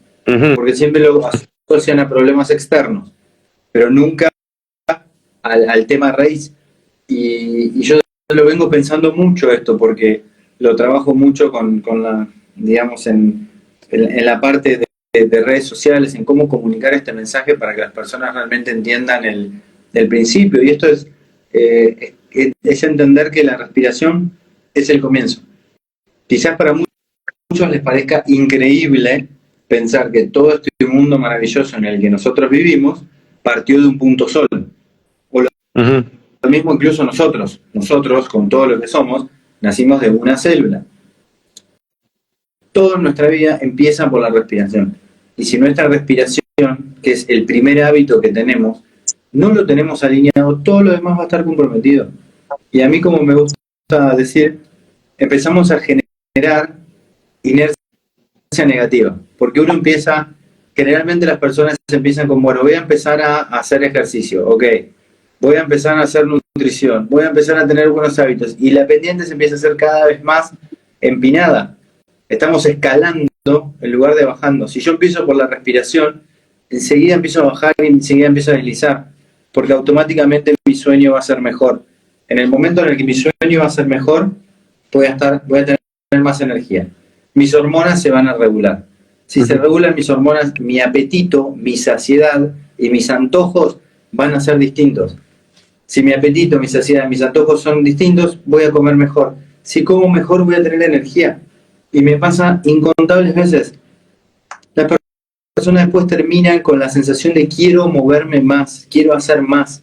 porque siempre lo asocian a problemas externos, pero nunca al tema raíz. Y yo lo vengo pensando mucho esto, porque lo trabajo mucho con la, digamos, en la parte de redes sociales, en cómo comunicar este mensaje para que las personas realmente entiendan el principio. Y esto es entender que la respiración es el comienzo. Quizás para muchos les parezca increíble pensar que todo este mundo maravilloso en el que nosotros vivimos partió de un punto solo. O lo mismo incluso nosotros con todo lo que somos, nacimos de una célula. Toda nuestra vida empieza por la respiración. Y si nuestra respiración, que es el primer hábito que tenemos, no lo tenemos alineado, todo lo demás va a estar comprometido. Y a mí, como me gusta decir, empezamos a generar inercia negativa. Porque uno empieza, generalmente las personas empiezan con, bueno, voy a empezar a hacer ejercicio, ok. Voy a empezar a hacer nutrición, voy a empezar a tener buenos hábitos. Y la pendiente se empieza a hacer cada vez más empinada. Estamos escalando en lugar de bajando. Si yo empiezo por la respiración, enseguida empiezo a bajar y enseguida empiezo a deslizar, porque automáticamente mi sueño va a ser mejor. En el momento en el que mi sueño va a ser mejor, voy a tener más energía. Mis hormonas se van a regular. Si se regulan mis hormonas, mi apetito, mi saciedad y mis antojos van a ser distintos. Si mi apetito, mi saciedad, mis antojos son distintos, voy a comer mejor. Si como mejor, voy a tener energía. Y me pasa incontables veces. Las personas después terminan con la sensación de quiero moverme más, quiero hacer más.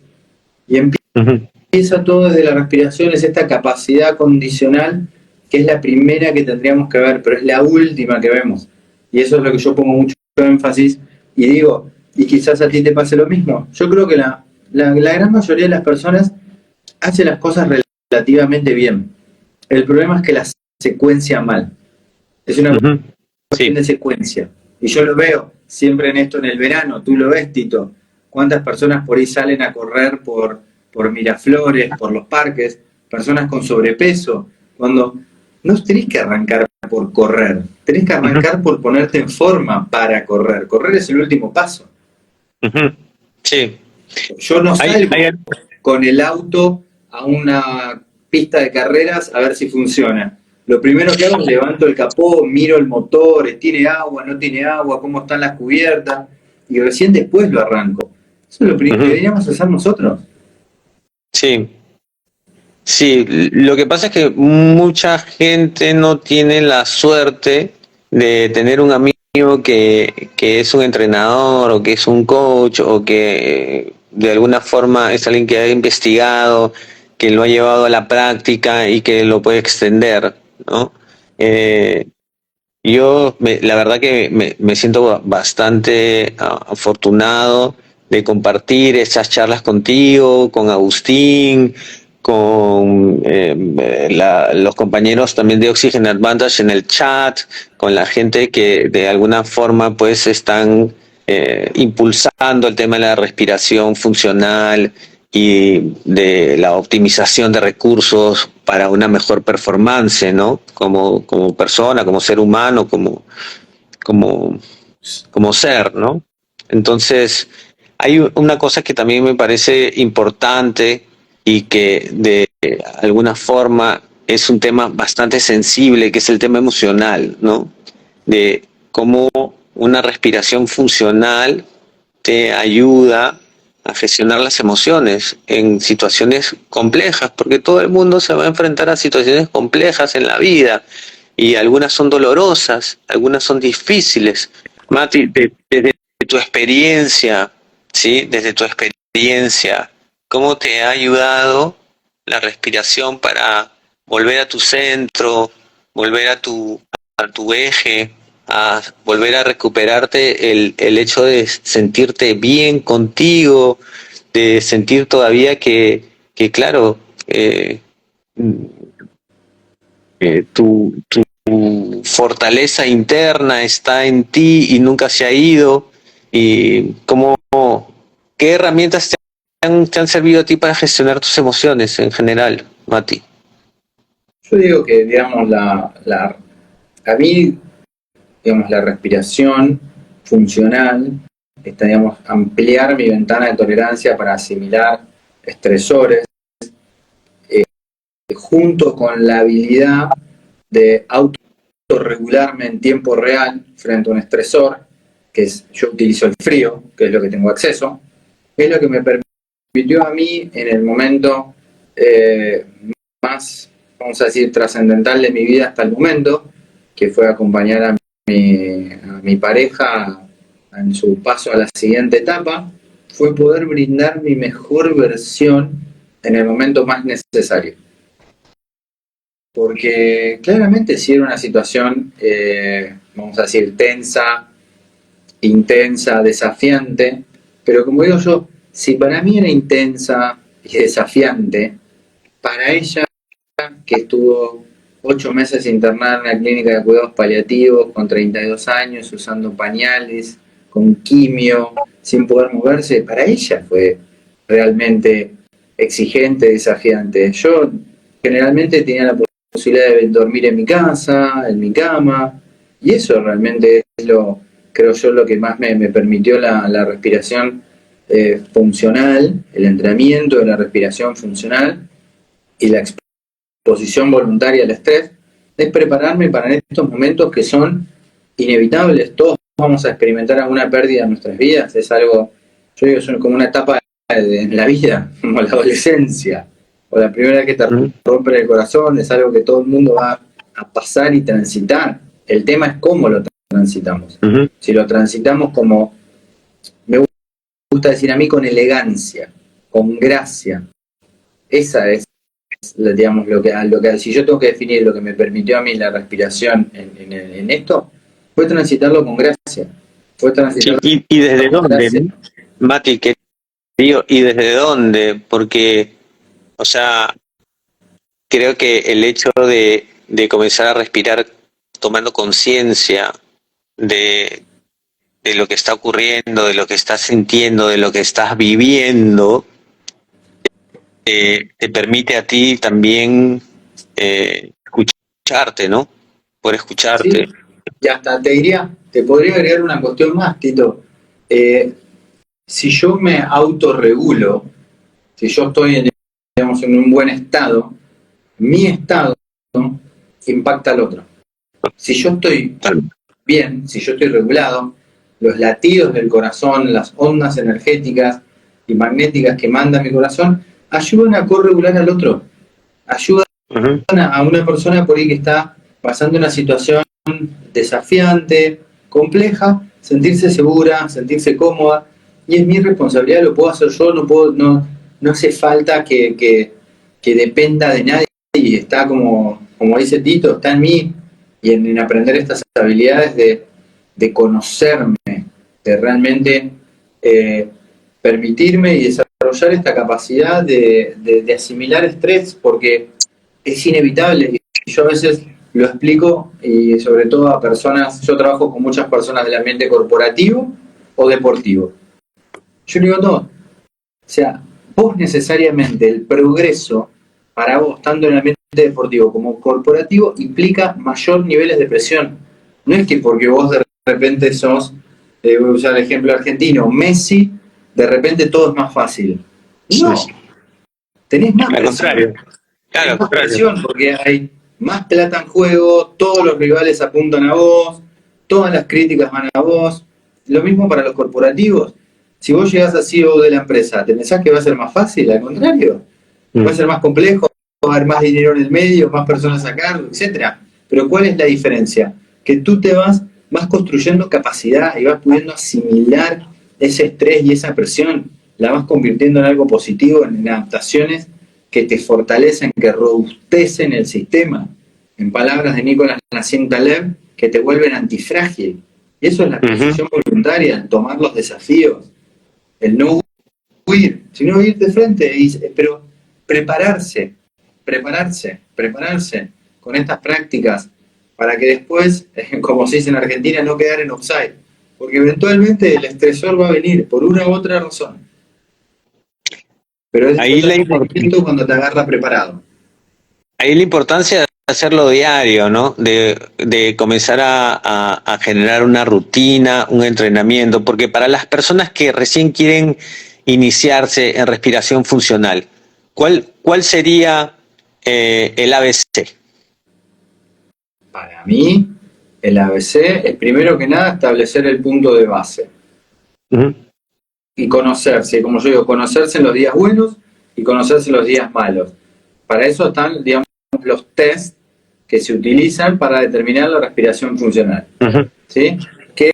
Y empieza todo desde la respiración, es esta capacidad condicional que es la primera que tendríamos que ver, pero es la última que vemos. Y eso es lo que yo pongo mucho énfasis y digo, y quizás a ti te pase lo mismo. Yo creo que la gran mayoría de las personas hace las cosas relativamente bien. El problema es que las secuencia mal. Es una cuestión de secuencia. Y yo lo veo siempre en esto en el verano. Tú lo ves, Tito. ¿Cuántas personas por ahí salen a correr por Miraflores, por los parques? Personas con sobrepeso. Cuando no tenés que arrancar por correr. Tenés que arrancar por ponerte en forma para correr. Correr es el último paso. Sí. Yo no salgo con el auto a una pista de carreras a ver si funciona. Lo primero que hago es levanto el capó, miro el motor, ¿tiene agua, no tiene agua, cómo están las cubiertas? Y recién después lo arranco. Eso es lo que deberíamos hacer nosotros. Sí. Sí, lo que pasa es que mucha gente no tiene la suerte de tener un amigo que es un entrenador o que es un coach o que de alguna forma es alguien que ha investigado, que lo ha llevado a la práctica y que lo puede extender, ¿no? La verdad que me siento bastante afortunado de compartir esas charlas contigo, con Agustín, con los compañeros también de Oxygen Advantage en el chat, con la gente que de alguna forma pues están impulsando el tema de la respiración funcional y de la optimización de recursos para una mejor performance, ¿no? Como persona, como ser humano, como ser, ¿no? Entonces, hay una cosa que también me parece importante y que de alguna forma es un tema bastante sensible, que es el tema emocional, ¿no? De cómo una respiración funcional te ayuda a gestionar las emociones en situaciones complejas, porque todo el mundo se va a enfrentar a situaciones complejas en la vida y algunas son dolorosas, algunas son difíciles. Mati, desde tu experiencia, ¿sí? Desde tu experiencia, ¿cómo te ha ayudado la respiración para volver a tu centro, volver a tu eje, a volver a recuperarte el hecho de sentirte bien contigo, de sentir todavía que claro, tu fortaleza interna está en ti y nunca se ha ido? ¿Y qué herramientas te han servido a ti para gestionar tus emociones en general, Mati? Yo digo que, digamos, a mí, digamos, la respiración funcional está, digamos, ampliar mi ventana de tolerancia para asimilar estresores, junto con la habilidad de autorregularme en tiempo real frente a un estresor, que es, yo utilizo el frío, que es lo que tengo acceso, es lo que me permitió a mí en el momento más, vamos a decir, trascendental de mi vida hasta el momento, que fue acompañar a mi pareja en su paso a la siguiente etapa, fue poder brindar mi mejor versión en el momento más necesario. Porque claramente si era una situación, vamos a decir, tensa, intensa, desafiante, pero como digo yo, si para mí era intensa y desafiante, para ella, que estuvo 8 meses internada en una clínica de cuidados paliativos con 32 años, usando pañales, con quimio, sin poder moverse, para ella fue realmente exigente, desafiante. Yo generalmente tenía la posibilidad de dormir en mi casa, en mi cama, y eso realmente es creo yo, lo que más me permitió la respiración funcional, el entrenamiento de la respiración funcional y la exposición voluntaria al estrés, es prepararme para estos momentos que son inevitables. Todos vamos a experimentar alguna pérdida en nuestras vidas, es algo, yo digo, es como una etapa en la vida, como la adolescencia, o la primera vez que te rompen el corazón, es algo que todo el mundo va a pasar y transitar. El tema es cómo lo transitamos. Si lo transitamos como, me gusta decir a mí, con elegancia, con gracia, esa es, digamos, lo que si yo tengo que definir lo que me permitió a mí la respiración en esto, fue transitarlo con gracia. Fue transitarlo ¿Y desde dónde, gracia. Mati, querido? ¿Y desde dónde? Porque, o sea, creo que el hecho de comenzar a respirar tomando conciencia de lo que está ocurriendo, de lo que estás sintiendo, de lo que estás viviendo, te permite a ti también escucharte, ¿no? por escucharte. Sí, y hasta te podría agregar una cuestión más, Tito. Si yo me autorregulo, si yo estoy digamos, en un buen estado, mi estado impacta al otro. Si yo estoy bien, si yo estoy regulado, los latidos del corazón, las ondas energéticas y magnéticas que manda mi corazón, ayudan a corregular al otro. Ayudan a una persona por ahí que está pasando una situación desafiante, compleja, sentirse segura, sentirse cómoda, y es mi responsabilidad, lo puedo hacer yo, no hace falta que dependa de nadie, y está como dice Tito, está en mí, y en aprender estas habilidades de conocerme, de realmente permitirme y desarrollar esta capacidad de asimilar estrés, porque es inevitable, y yo a veces lo explico, y sobre todo a personas, yo trabajo con muchas personas del ambiente corporativo o deportivo. Yo le digo todo, o sea, vos necesariamente el progreso para vos, tanto en el ambiente deportivo como corporativo, implica mayor niveles de presión. No es que porque vos de repente sos, voy a usar el ejemplo argentino, Messi, de repente todo es más fácil. No, tenés más Al presión. contrario. Claro, Tenés más presión porque hay más plata en juego, todos los rivales apuntan a vos, todas las críticas van a vos. Lo mismo para los corporativos. Si vos llegás a CEO de la empresa, ¿te pensás que va a ser más fácil? Al contrario, va a ser más complejo, va a haber más dinero en el medio, más personas a cargo, etcétera. Pero ¿cuál es la diferencia? Que tú vas construyendo capacidad y vas pudiendo asimilar ese estrés y esa presión, la vas convirtiendo en algo positivo, en adaptaciones que te fortalecen, que robustecen el sistema. En palabras de Nicolás Nassim Taleb, que te vuelven antifrágil. Y eso es la decisión voluntaria, el tomar los desafíos, el no huir, sino ir de frente, pero prepararse con estas prácticas para que después, como se dice en Argentina, no quedar en offside. Porque eventualmente el estresor va a venir por una u otra razón. Pero es ahí la cuando te agarra preparado. Ahí la importancia de hacerlo diario, ¿no? De comenzar a generar una rutina, un entrenamiento, porque para las personas que recién quieren iniciarse en respiración funcional, ¿cuál sería el ABC? Para mí, el ABC es primero que nada establecer el punto de base. Y conocerse, como yo digo, conocerse en los días buenos y conocerse en los días malos. Para eso están, digamos, los test que se utilizan para determinar la respiración funcional. ¿Sí? Que,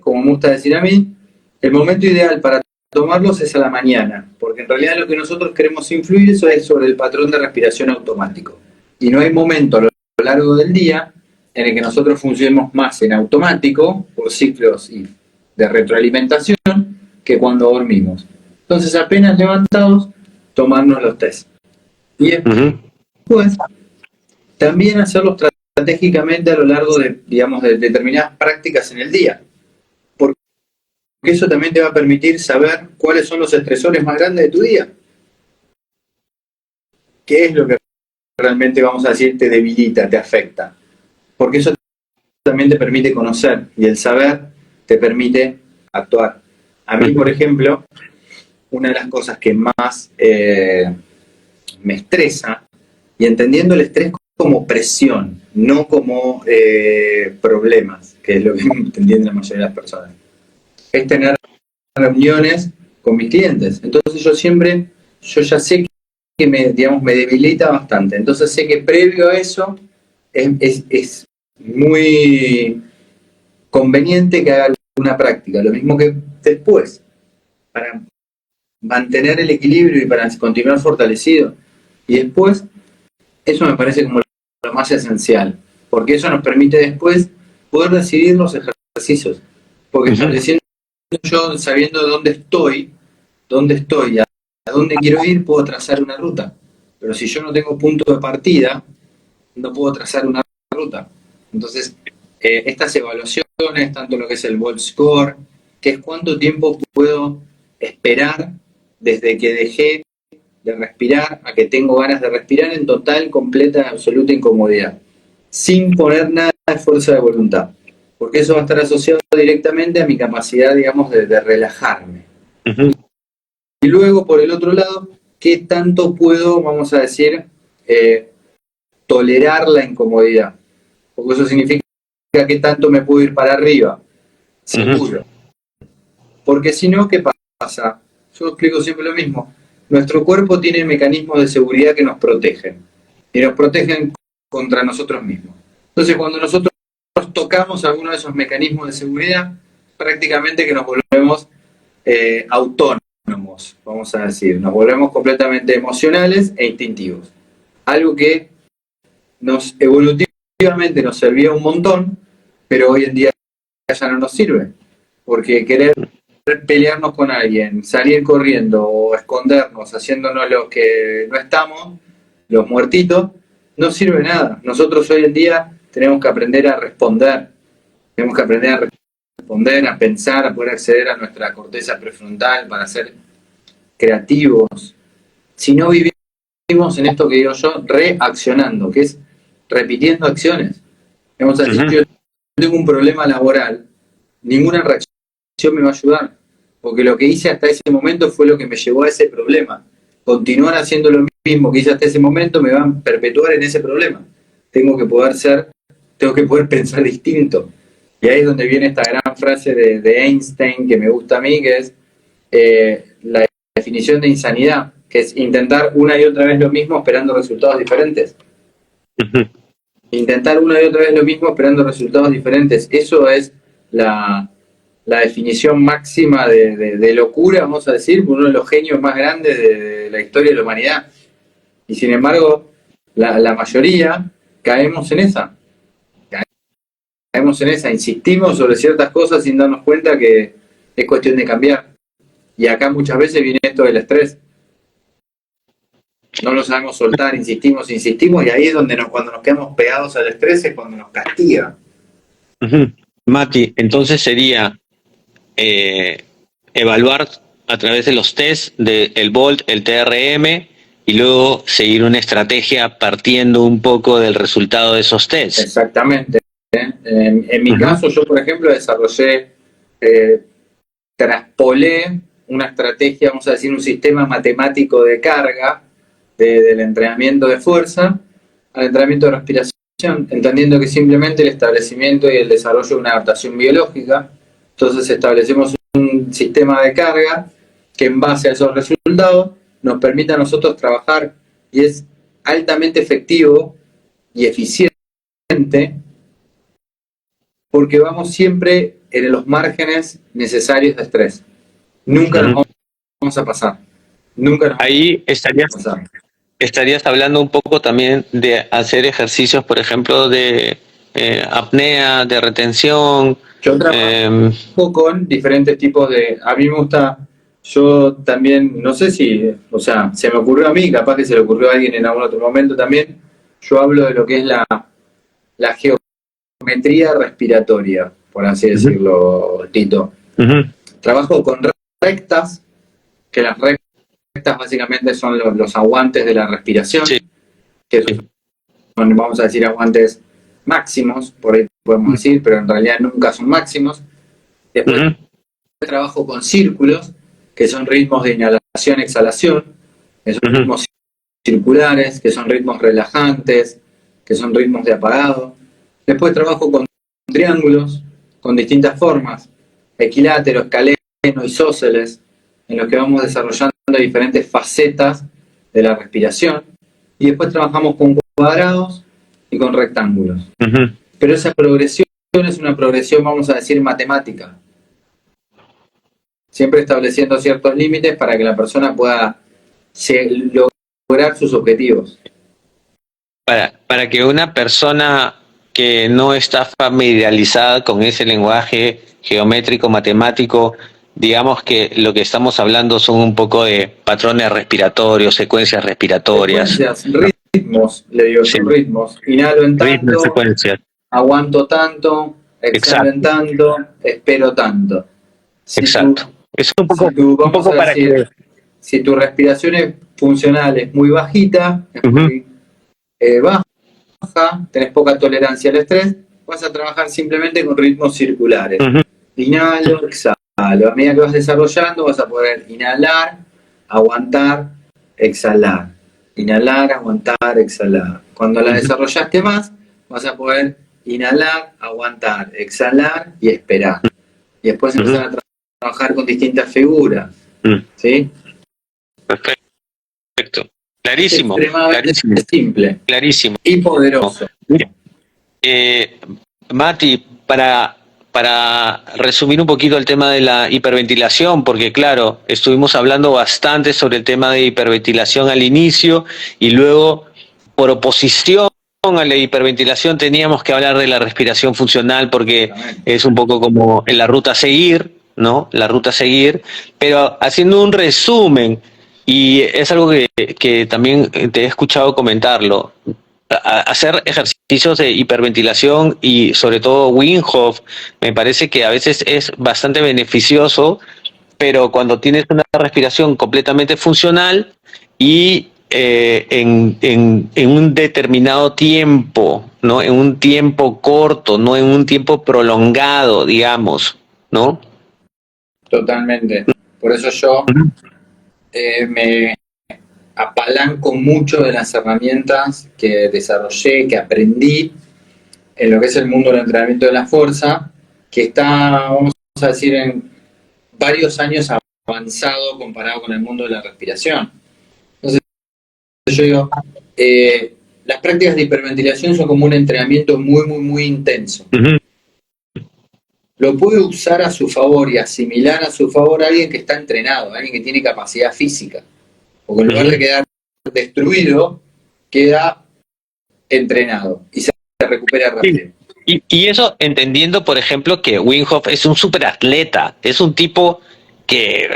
como me gusta decir a mí, el momento ideal para tomarlos es a la mañana, porque en realidad lo que nosotros queremos influir eso es sobre el patrón de respiración automático. Y no hay momento a lo largo del día en el que nosotros funcionemos más en automático, por ciclos de retroalimentación, que cuando dormimos. Entonces, apenas levantados, tomarnos los test. Y después, también hacerlos estratégicamente a lo largo de, digamos, de determinadas prácticas en el día. Porque eso también te va a permitir saber cuáles son los estresores más grandes de tu día. ¿Qué es lo que realmente, vamos a decir, te debilita, te afecta? Porque eso también te permite conocer, y el saber te permite actuar. A mí, por ejemplo, una de las cosas que más me estresa, y entendiendo el estrés como presión, no como problemas, que es lo que entienden la mayoría de las personas, es tener reuniones con mis clientes. Entonces yo ya sé que me debilita bastante. Entonces sé que previo a eso es muy conveniente que haga una práctica, lo mismo que después, para mantener el equilibrio y para continuar fortalecido. Y después, eso me parece como lo más esencial, porque eso nos permite después poder decidir los ejercicios. Porque estableciendo yo, sabiendo dónde estoy y a dónde quiero ir, puedo trazar una ruta. Pero si yo no tengo punto de partida, no puedo trazar una ruta. Entonces, estas evaluaciones, tanto lo que es el Volt Score, que es cuánto tiempo puedo esperar desde que dejé de respirar a que tengo ganas de respirar en total, completa, absoluta incomodidad, sin poner nada es fuerza de voluntad, porque eso va a estar asociado directamente a mi capacidad, digamos, de relajarme. Ujú. Y luego, por el otro lado, ¿qué tanto puedo, vamos a decir, tolerar la incomodidad? Porque eso significa qué tanto me puedo ir para arriba, seguro. Porque si no, ¿qué pasa? Yo explico siempre lo mismo. Nuestro cuerpo tiene mecanismos de seguridad que nos protegen. Y nos protegen contra nosotros mismos. Entonces, cuando nosotros tocamos alguno de esos mecanismos de seguridad, prácticamente que nos volvemos autónomos, vamos a decir. Nos volvemos completamente emocionales e instintivos. Algo que evolutivamente nos servía un montón, pero hoy en día ya no nos sirve. Porque querer pelearnos con alguien, salir corriendo o escondernos haciéndonos los que no estamos, los muertitos, no sirve nada. Nosotros hoy en día tenemos que aprender a responder, a pensar, a poder acceder a nuestra corteza prefrontal para ser creativos. Si no vivimos en esto que digo yo, reaccionando, que es repitiendo acciones. Vamos a decir, yo tengo un problema laboral, ninguna reacción me va a ayudar, porque lo que hice hasta ese momento fue lo que me llevó a ese problema. Continuar haciendo lo mismo que hice hasta ese momento me va a perpetuar en ese problema. Tengo que poder pensar distinto. Y ahí es donde viene esta gran frase de Einstein que me gusta a mí, que es la definición de insanidad, que es intentar una y otra vez lo mismo esperando resultados diferentes. Intentar una y otra vez lo mismo esperando resultados diferentes. Eso es la definición máxima de locura, vamos a decir, por uno de los genios más grandes de la historia de la humanidad. Y sin embargo, la mayoría caemos en esa. Insistimos sobre ciertas cosas sin darnos cuenta que es cuestión de cambiar. Y acá muchas veces viene esto del estrés. No lo sabemos soltar, insistimos, y ahí es donde cuando nos quedamos pegados al estrés es cuando nos castiga. Mati, entonces sería evaluar a través de los tests del BOLT, el TRM, y luego seguir una estrategia partiendo un poco del resultado de esos tests. Exactamente. En mi caso, yo por ejemplo desarrollé, traspolé una estrategia, vamos a decir, un sistema matemático de carga del entrenamiento de fuerza al entrenamiento de respiración, entendiendo que simplemente el establecimiento y el desarrollo de una adaptación biológica. Entonces establecemos un sistema de carga que en base a esos resultados nos permite a nosotros trabajar, y es altamente efectivo y eficiente porque vamos siempre en los márgenes necesarios de estrés. Nunca nos vamos a pasar. Ahí estarías hablando un poco también de hacer ejercicios, por ejemplo, de apnea, de retención. Yo trabajo con diferentes tipos de... A mí me gusta... Yo también, no sé si... O sea, se me ocurrió a mí, capaz que se le ocurrió a alguien en algún otro momento también. Yo hablo de lo que es la geometría respiratoria, por así decirlo, Tito. Trabajo con rectas, que las rectas básicamente son los aguantes de la respiración, que son, vamos a decir, aguantes máximos, por ahí podemos decir, pero en realidad nunca son máximos. Después trabajo con círculos, que son ritmos de inhalación-exhalación, que son ritmos circulares, que son ritmos relajantes, que son ritmos de apagado. Después trabajo con triángulos, con distintas formas, equilátero, escaleno, isósceles, en los que vamos desarrollando diferentes facetas de la respiración. Y después trabajamos con cuadrados y con rectángulos. Pero esa progresión es una progresión, vamos a decir, matemática. Siempre estableciendo ciertos límites para que la persona pueda lograr sus objetivos. Para que una persona que no está familiarizada con ese lenguaje geométrico, matemático, digamos que lo que estamos hablando son un poco de patrones respiratorios, secuencias respiratorias. Ritmos, le digo, son ritmos. Inhalo en tanto, aguanto tanto, exhalo en tanto, espero tanto. Exacto. Es un poco para decir, si tu respiración es funcional, es muy bajita, es muy baja, tenés poca tolerancia al estrés, vas a trabajar simplemente con ritmos circulares. Ujú. Inhalo, exhalo. A medida que vas desarrollando, vas a poder inhalar, aguantar, exhalar. Inhalar, aguantar, exhalar. Cuando la desarrollaste más, vas a poder inhalar, aguantar, exhalar y esperar. Y después empezar a trabajar con distintas figuras. ¿Sí? Perfecto. Clarísimo. Es extremadamente Clarísimo. simple Clarísimo. y poderoso. Mati, para resumir un poquito el tema de la hiperventilación, porque claro, estuvimos hablando bastante sobre el tema de hiperventilación al inicio y luego, por oposición a la hiperventilación, teníamos que hablar de la respiración funcional porque es un poco como en la ruta a seguir, ¿no? La ruta a seguir, pero haciendo un resumen, y es algo que también te he escuchado comentarlo, hacer ejercicios de hiperventilación y sobre todo Wim Hof me parece que a veces es bastante beneficioso, pero cuando tienes una respiración completamente funcional y en un determinado tiempo, ¿no? En un tiempo corto, no en un tiempo prolongado, digamos, ¿no? Totalmente. Por eso yo me apalanco mucho de las herramientas que desarrollé, que aprendí en lo que es el mundo del entrenamiento de la fuerza, que está, vamos a decir, en varios años avanzado comparado con el mundo de la respiración. Entonces, yo digo, las prácticas de hiperventilación son como un entrenamiento muy intenso. Lo puede usar a su favor y asimilar a su favor a alguien que está entrenado, alguien que tiene capacidad física. Porque en lugar de quedar destruido, queda entrenado y se recupera rápido. Y eso entendiendo, por ejemplo, que Wim Hof es un superatleta, es un tipo que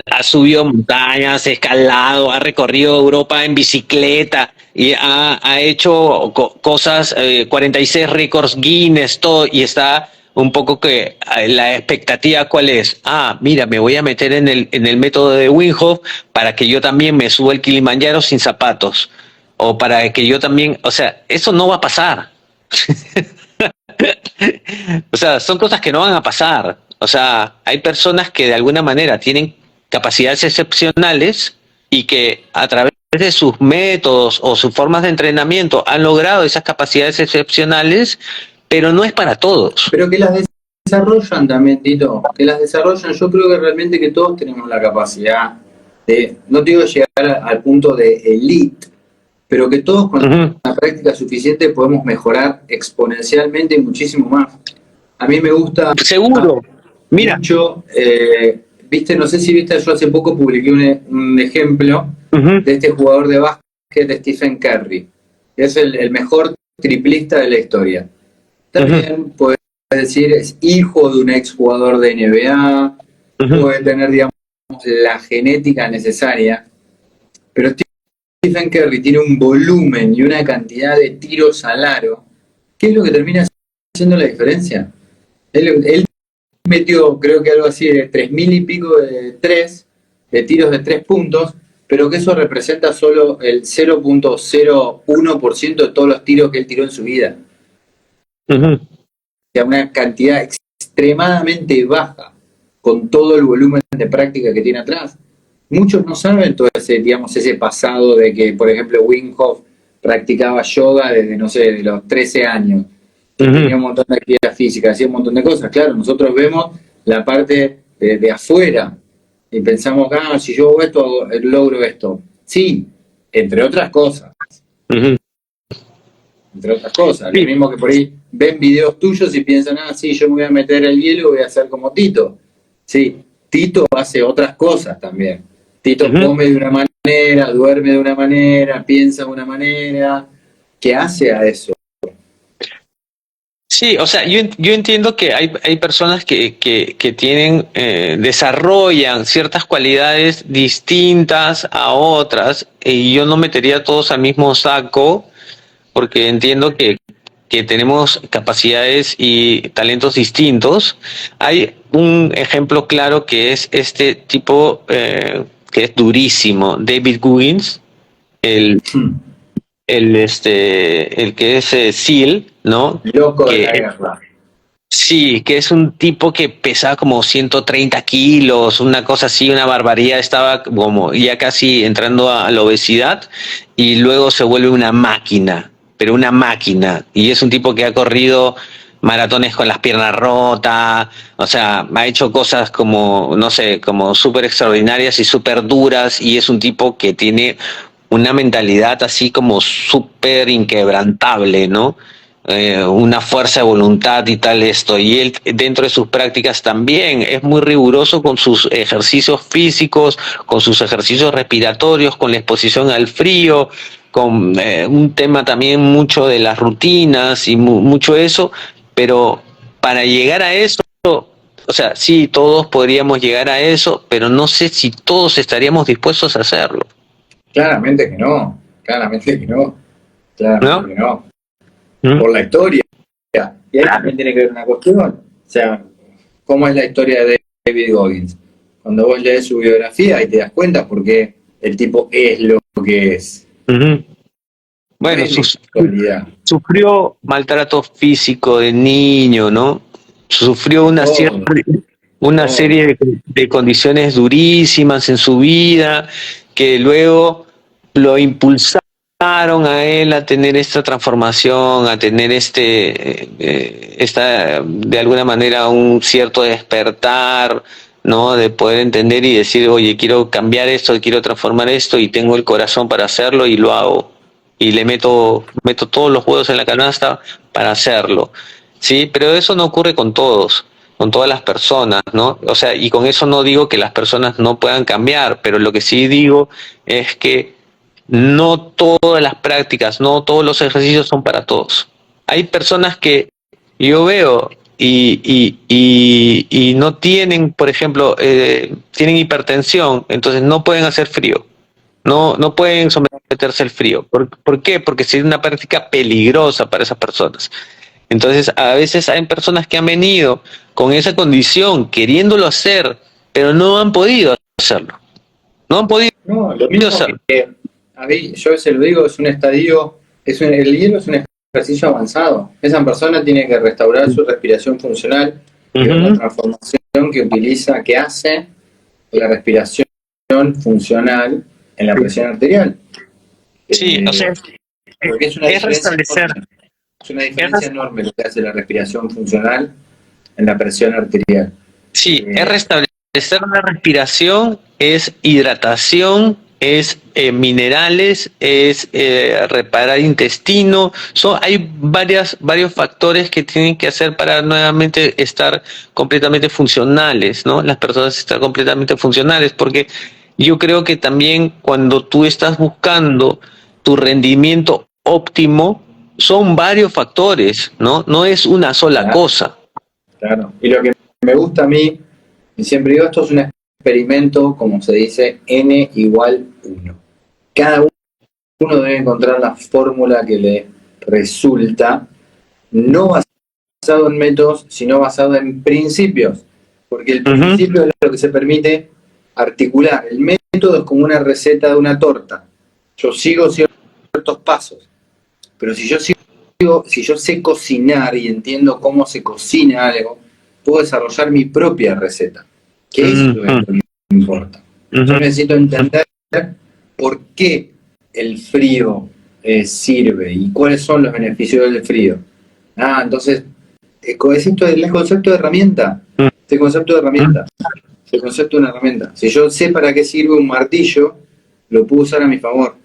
ha subido montañas, escalado, ha recorrido Europa en bicicleta y ha hecho cosas, 46 récords Guinness, todo, y está un poco que la expectativa cuál es, mira, me voy a meter en el método de Wim Hof para que yo también me suba el Kilimanjaro sin zapatos, o para que yo también, o sea, eso no va a pasar. O sea, son cosas que no van a pasar. O sea, hay personas que de alguna manera tienen capacidades excepcionales y que a través de sus métodos o sus formas de entrenamiento han logrado esas capacidades excepcionales, pero no es para todos. Pero que las desarrollan también, Tito, que las desarrollan. Yo creo que realmente que todos tenemos la capacidad de, no digo llegar al punto de elite, pero que todos con una práctica suficiente podemos mejorar exponencialmente y muchísimo más. A mí me gusta seguro. Mira, mucho, viste, no sé si viste, yo hace poco publiqué un ejemplo de este jugador de básquet, Stephen Curry, que es el mejor triplista de la historia. También puedes decir, es hijo de un exjugador de NBA, puede tener, digamos, la genética necesaria, pero Stephen Curry tiene un volumen y una cantidad de tiros al aro. ¿Qué es lo que termina haciendo la diferencia? Él metió, creo que algo así de 3.000 y pico de tiros de 3 puntos, pero que eso representa solo el 0.01% de todos los tiros que él tiró en su vida. O sea, una cantidad extremadamente baja con todo el volumen de práctica que tiene atrás. Muchos no saben todo ese, digamos, ese pasado de que, por ejemplo, Wim Hof practicaba yoga desde, no sé, de los 13 años. Tenía un montón de actividad física, hacía un montón de cosas. Claro, nosotros vemos la parte de afuera y pensamos, si yo hago esto, logro esto. Sí, entre otras cosas. Entre otras cosas. Lo mismo que por ahí ven videos tuyos y piensan, sí, yo me voy a meter el hielo y voy a hacer como Tito. Sí, Tito hace otras cosas también. Tito come de una manera, duerme de una manera, piensa de una manera. ¿Qué hace a eso? Sí, o sea, yo entiendo que hay personas que tienen, desarrollan ciertas cualidades distintas a otras, y yo no metería a todos al mismo saco, porque entiendo que tenemos capacidades y talentos distintos. Hay un ejemplo claro que es este tipo que es durísimo, David Goggins, el el que es SEAL, ¿no? Loco de Que la guerra. sí, que es un tipo que pesaba como 130 kilos, una cosa así, una barbaridad, estaba como ya casi entrando a la obesidad y luego se vuelve una máquina, pero una máquina. Y es un tipo que ha corrido maratones con las piernas rotas, o sea, ha hecho cosas como, no sé, como súper extraordinarias y súper duras y es un tipo que tiene una mentalidad así como súper inquebrantable, ¿no? Una fuerza de voluntad y tal esto. Y él dentro de sus prácticas también es muy riguroso con sus ejercicios físicos, con sus ejercicios respiratorios, con la exposición al frío, con un tema también mucho de las rutinas y mucho eso, pero para llegar a eso, o sea, sí, todos podríamos llegar a eso, pero no sé si todos estaríamos dispuestos a hacerlo, Claramente que no, claramente que no, claramente ¿no? que no. ¿Mm? Por la historia. Y ahí también tiene que ver una cuestión. O sea, ¿cómo es la historia de David Goggins? Cuando vos lees su biografía y te das cuenta por qué el tipo es lo que es. Ujú. No Bueno, es la casualidad. sufrió maltrato físico de niño, ¿no? Sufrió Todo, una todo. serie de condiciones durísimas en su vida que luego lo impulsaron a él a tener esta transformación, a tener de alguna manera un cierto despertar, ¿no? De poder entender y decir, oye, quiero cambiar esto, quiero transformar esto y tengo el corazón para hacerlo y lo hago. Y meto todos los huevos en la canasta para hacerlo. Sí, pero eso no ocurre con todos, con todas las personas, ¿no? O sea, y con eso no digo que las personas no puedan cambiar, pero lo que sí digo es que no todas las prácticas, no todos los ejercicios son para todos. Hay personas que yo veo y no tienen, por ejemplo, tienen hipertensión, entonces no pueden hacer frío, no pueden someterse al frío. ¿Por qué? Porque es una práctica peligrosa para esas personas. Entonces, a veces hay personas que han venido con esa condición, queriéndolo hacer, pero no han podido hacerlo. No han podido No, lo mismo hacerlo. que a mí, yo se lo digo, es un estadio, el hielo es un ejercicio avanzado. Esa persona tiene que restaurar su respiración funcional y ver la Ujú. transformación que utiliza, que hace la respiración funcional en la presión arterial. Sí, o sea, Porque es una es diferencia restablecer, enorme. Es una es diferencia enorme lo que hace la respiración funcional en la presión arterial. sí, es Eh, restablecer la respiración, es hidratación, es minerales, es reparar intestino. Hay varios factores que tienen que hacer para nuevamente estar completamente funcionales, ¿no? Las personas estar completamente funcionales, porque yo creo que también cuando tú estás buscando tu rendimiento óptimo, son varios factores, ¿no? No es una sola claro, cosa. claro. Y lo que me gusta a mí, y siempre digo, esto es un experimento, como se dice, n igual 1. Cada uno debe encontrar la fórmula que le resulta, no basado en métodos, sino basado en principios. Porque el Ujú. principio es lo que se permite articular. El método es como una receta de una torta. Yo sigo ciertos pasos, pero si yo sé cocinar y entiendo cómo se cocina algo, puedo desarrollar mi propia receta, que eso es Ujú. lo que importa. Yo Ujú. necesito entender por qué el frío sirve y cuáles son los beneficios del frío. Ah, entonces, esto es el concepto de herramienta. Este concepto de herramienta. El concepto de una herramienta. Si yo sé para qué sirve un martillo, lo puedo usar a mi favor.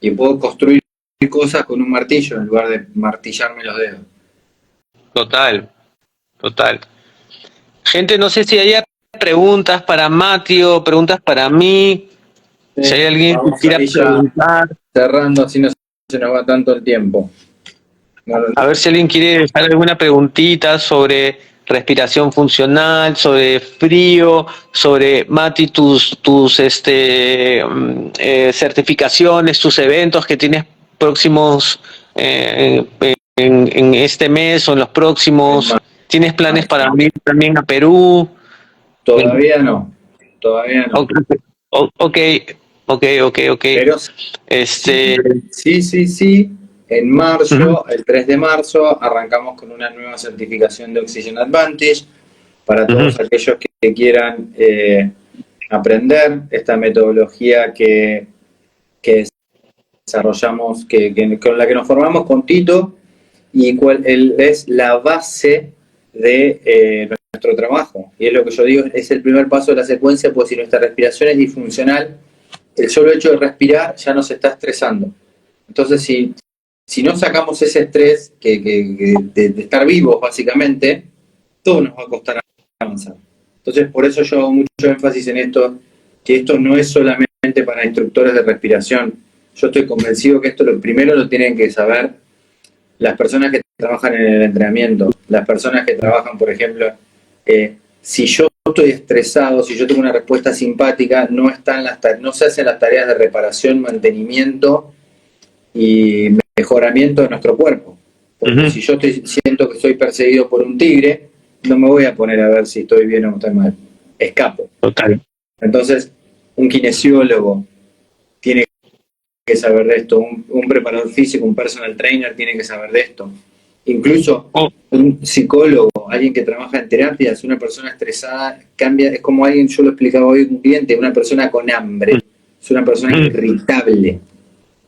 Y puedo construir cosas con un martillo en lugar de martillarme los dedos. Total, total. Gente, no sé si hay preguntas para Mati o preguntas para mí. Si hay alguien que Vamos quiera ahí ya preguntar, cerrando, así no se nos va tanto el tiempo. No, a ver si alguien quiere dejar alguna preguntita sobre respiración funcional, sobre frío, sobre Mati, certificaciones, tus eventos que tienes próximos en este mes o en los en próximos. ¿Tienes planes para marzo. venir también a Perú? Todavía no. Todavía no. Ok, ok, ok. Pero sí, en marzo, el 3 de marzo, arrancamos con una nueva certificación de Oxygen Advantage para todos aquellos que quieran aprender esta metodología que desarrollamos, con la que nos formamos con Tito, y es la base de nuestro trabajo. Y es lo que yo digo, es el primer paso de la secuencia, pues si nuestra respiración es disfuncional, el solo hecho de respirar ya nos está estresando. Entonces, si no sacamos ese estrés de estar vivos, básicamente, todo nos va a costar avanzar. Entonces, por eso yo hago mucho énfasis en esto, que esto no es solamente para instructores de respiración. Yo estoy convencido que esto primero lo tienen que saber las personas que trabajan en el entrenamiento, las personas que trabajan, por ejemplo, si yo estoy estresado, si yo tengo una respuesta simpática, no se hacen las tareas de reparación, mantenimiento y mejoramiento de nuestro cuerpo. Porque si yo siento que estoy perseguido por un tigre, no me voy a poner a ver si estoy bien o estoy mal. Escapo. Total. Entonces, un kinesiólogo tiene que saber de esto, un preparador físico, un personal trainer tiene que saber de esto. Incluso un psicólogo, alguien que trabaja en terapias, una persona estresada cambia, es como alguien, yo lo explicaba hoy a un cliente, una persona con hambre, es una persona irritable.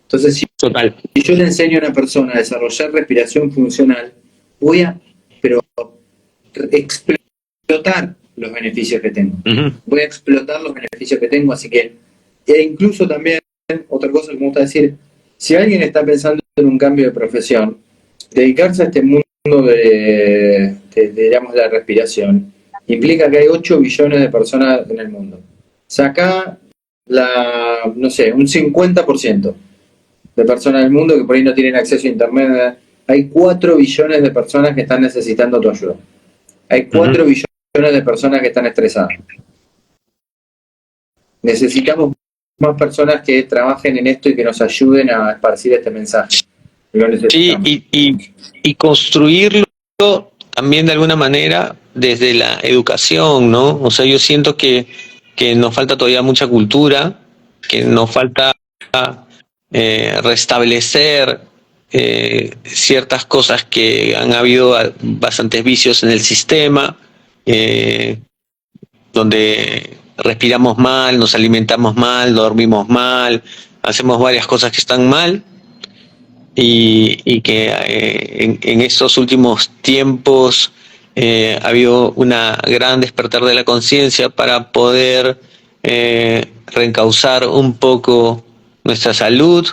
Entonces, si yo le enseño a una persona a desarrollar respiración funcional, voy a explotar los beneficios que tengo. Voy a explotar los beneficios que tengo, así que, e incluso también, otra cosa que me gusta decir, si alguien está pensando en un cambio de profesión, dedicarse a este mundo digamos, la respiración, implica que hay 8 billones de personas en el mundo. Saca un 50% de personas del mundo que por ahí no tienen acceso a internet. Hay 4 billones de personas que están necesitando tu ayuda. Hay 4 billones de personas que están estresadas. Necesitamos más personas que trabajen en esto y que nos ayuden a esparcir este mensaje. Sí, y construirlo también de alguna manera desde la educación, ¿no? O sea, yo siento que nos falta todavía mucha cultura, que nos falta restablecer ciertas cosas que han habido bastantes vicios en el sistema, donde respiramos mal, nos alimentamos mal, dormimos mal, hacemos varias cosas que están mal. Y que en estos últimos tiempos ha habido una gran despertar de la conciencia para poder reencauzar un poco nuestra salud,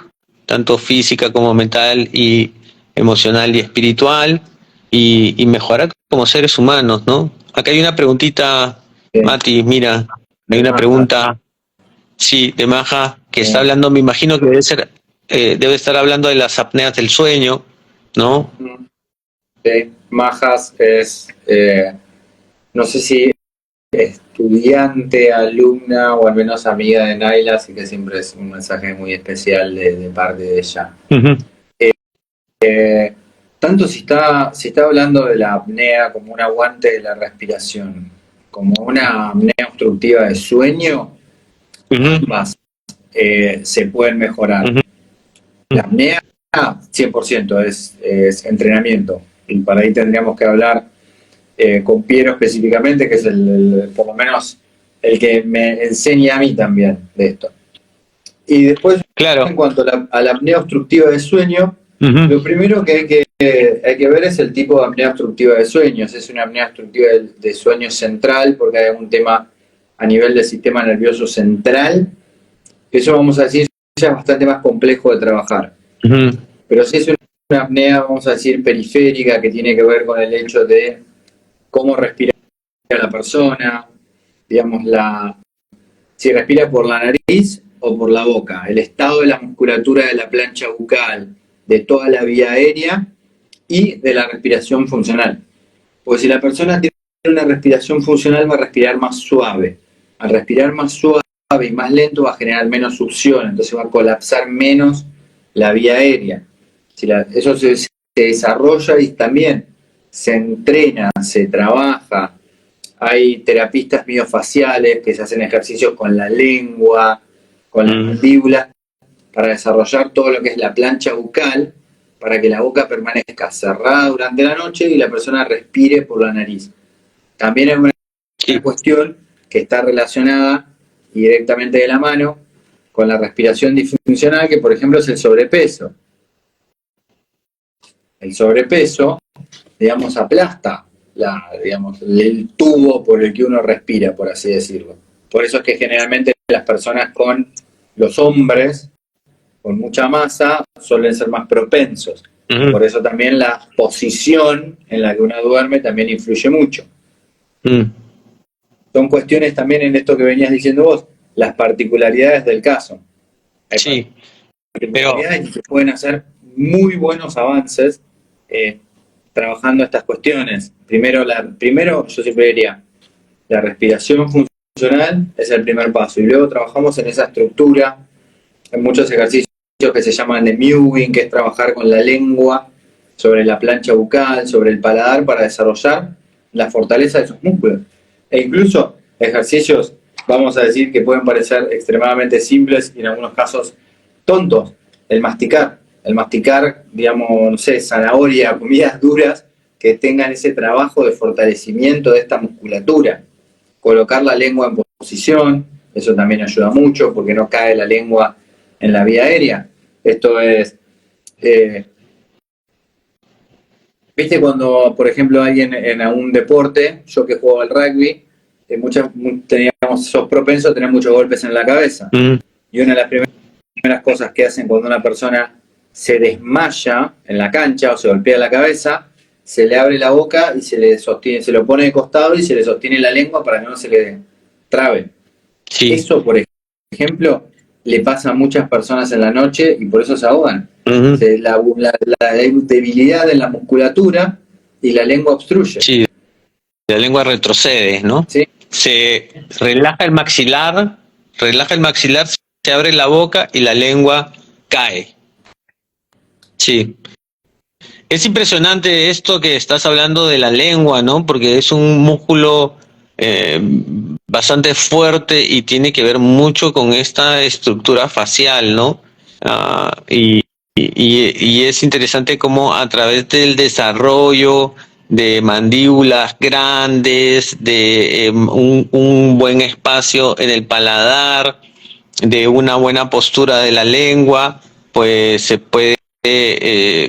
tanto física como mental y emocional y espiritual, y mejorar como seres humanos, ¿no? Acá hay una preguntita, Mati, mira, hay una pregunta, sí, de Maja, que está hablando, me imagino que debe estar hablando de las apneas del sueño, ¿no? Sí, Majas es, no sé si estudiante, alumna o al menos amiga de Naila, así que siempre es un mensaje muy especial de parte de ella. Tanto si está hablando de la apnea como un aguante de la respiración, como una apnea obstructiva de sueño, ambas se pueden mejorar. La apnea 100% es entrenamiento, y para ahí tendríamos que hablar con Piero específicamente, que es por lo menos el que me enseña a mí también de esto. Y después, en cuanto a la apnea obstructiva de sueño, lo primero que hay que ver es el tipo de apnea obstructiva de sueño. Es una apnea obstructiva de sueño central, porque hay un tema a nivel del sistema nervioso central. Eso, vamos a decir, ya es bastante más complejo de trabajar. Pero si es una apnea, vamos a decir, periférica, que tiene que ver con el hecho de cómo respira la persona, digamos, si respira por la nariz o por la boca, el estado de la musculatura de la plancha bucal, de toda la vía aérea y de la respiración funcional. Porque si la persona tiene una respiración funcional, va a respirar más suave. Al respirar más suave y más lento, va a generar menos succión, entonces va a colapsar menos la vía aérea. Eso se desarrolla y también se entrena, se trabaja. Hay terapistas miofaciales que se hacen ejercicios con la lengua, con las mandíbulas, para desarrollar todo lo que es la plancha bucal, para que la boca permanezca cerrada durante la noche y la persona respire por la nariz. También es una cuestión que está relacionada y directamente de la mano con la respiración disfuncional, que por ejemplo es el sobrepeso. El sobrepeso, digamos, aplasta el tubo por el que uno respira, por así decirlo. Por eso es que generalmente las personas los hombres con mucha masa suelen ser más propensos. Por eso también la posición en la que uno duerme también influye mucho. Son cuestiones también en esto que venías diciendo vos, las particularidades del caso. Hay particularidades que pueden hacer muy buenos avances trabajando estas cuestiones. Primero yo siempre diría, la respiración funcional es el primer paso y luego trabajamos en esa estructura. Hay muchos ejercicios que se llaman de mewing, que es trabajar con la lengua sobre la plancha bucal, sobre el paladar, para desarrollar la fortaleza de esos músculos. E incluso ejercicios, vamos a decir, que pueden parecer extremadamente simples y en algunos casos tontos. El masticar, digamos, no sé, zanahoria, comidas duras que tengan ese trabajo de fortalecimiento de esta musculatura. Colocar la lengua en posición, eso también ayuda mucho porque no cae la lengua en la vía aérea. Esto es, viste cuando, por ejemplo, alguien en algún deporte, yo que juego al rugby, sos propenso a tener muchos golpes en la cabeza. Y una de las primeras cosas que hacen cuando una persona se desmaya en la cancha o se golpea la cabeza, se le abre la boca y se lo pone de costado y se le sostiene la lengua para que no se le trabe. Sí. Eso, por ejemplo, le pasa a muchas personas en la noche y por eso se ahogan. La debilidad de la musculatura y la lengua obstruye. Sí, la lengua retrocede, ¿no? Sí. Se relaja el maxilar, se abre la boca y la lengua cae. Sí. Es impresionante esto que estás hablando de la lengua, ¿no? Porque es un músculo bastante fuerte y tiene que ver mucho con esta estructura facial, ¿no? Y es interesante cómo a través del desarrollo de mandíbulas grandes, de un buen espacio en el paladar, de una buena postura de la lengua, pues se puede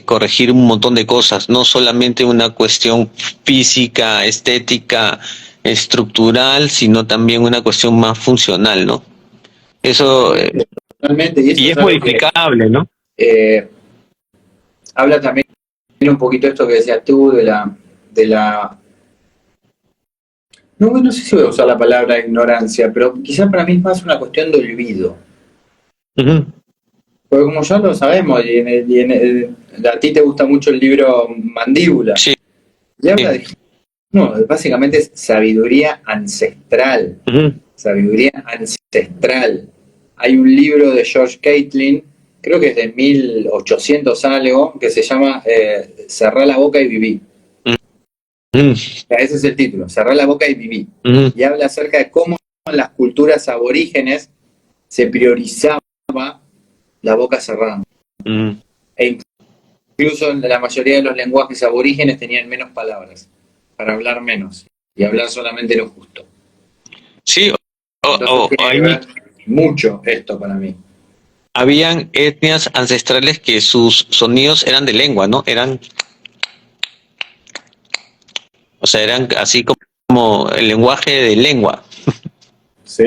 corregir un montón de cosas, no solamente una cuestión física, estética, estructural, sino también una cuestión más funcional, ¿no? Eso, y es modificable, ¿no? Habla también un poquito de esto que decías tú, de la no sé si voy a usar la palabra ignorancia, pero quizás para mí es más una cuestión de olvido. Porque como ya lo sabemos, a ti te gusta mucho el libro Mandíbula. Sí. Y habla de, básicamente es sabiduría ancestral. Sabiduría ancestral. Hay un libro de George Catlin, creo que es de 1800 algo, que se llama Cerrá la boca y viví. Ese es el título, Cerrá la boca y viví. Y habla acerca de cómo en las culturas aborígenes se priorizaba la boca cerrada. E incluso en la mayoría de los lenguajes aborígenes tenían menos palabras, para hablar menos, y hablar solamente lo justo. Sí, hay mucho esto para mí. Habían etnias ancestrales que sus sonidos eran de lengua, ¿no? Eran así como el lenguaje de lengua. Sí.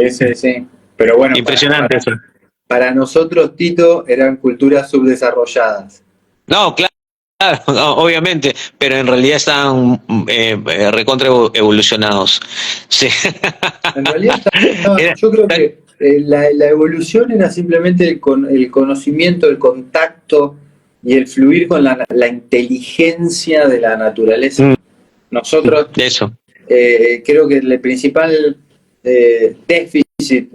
Pero bueno, impresionante eso. Para nosotros, Tito, eran culturas subdesarrolladas. No, claro, obviamente, pero en realidad están recontra evolucionados. Sí. En realidad, yo creo que la evolución era simplemente el conocimiento, el contacto y el fluir con la inteligencia de la naturaleza. Nosotros, creo que el principal déficit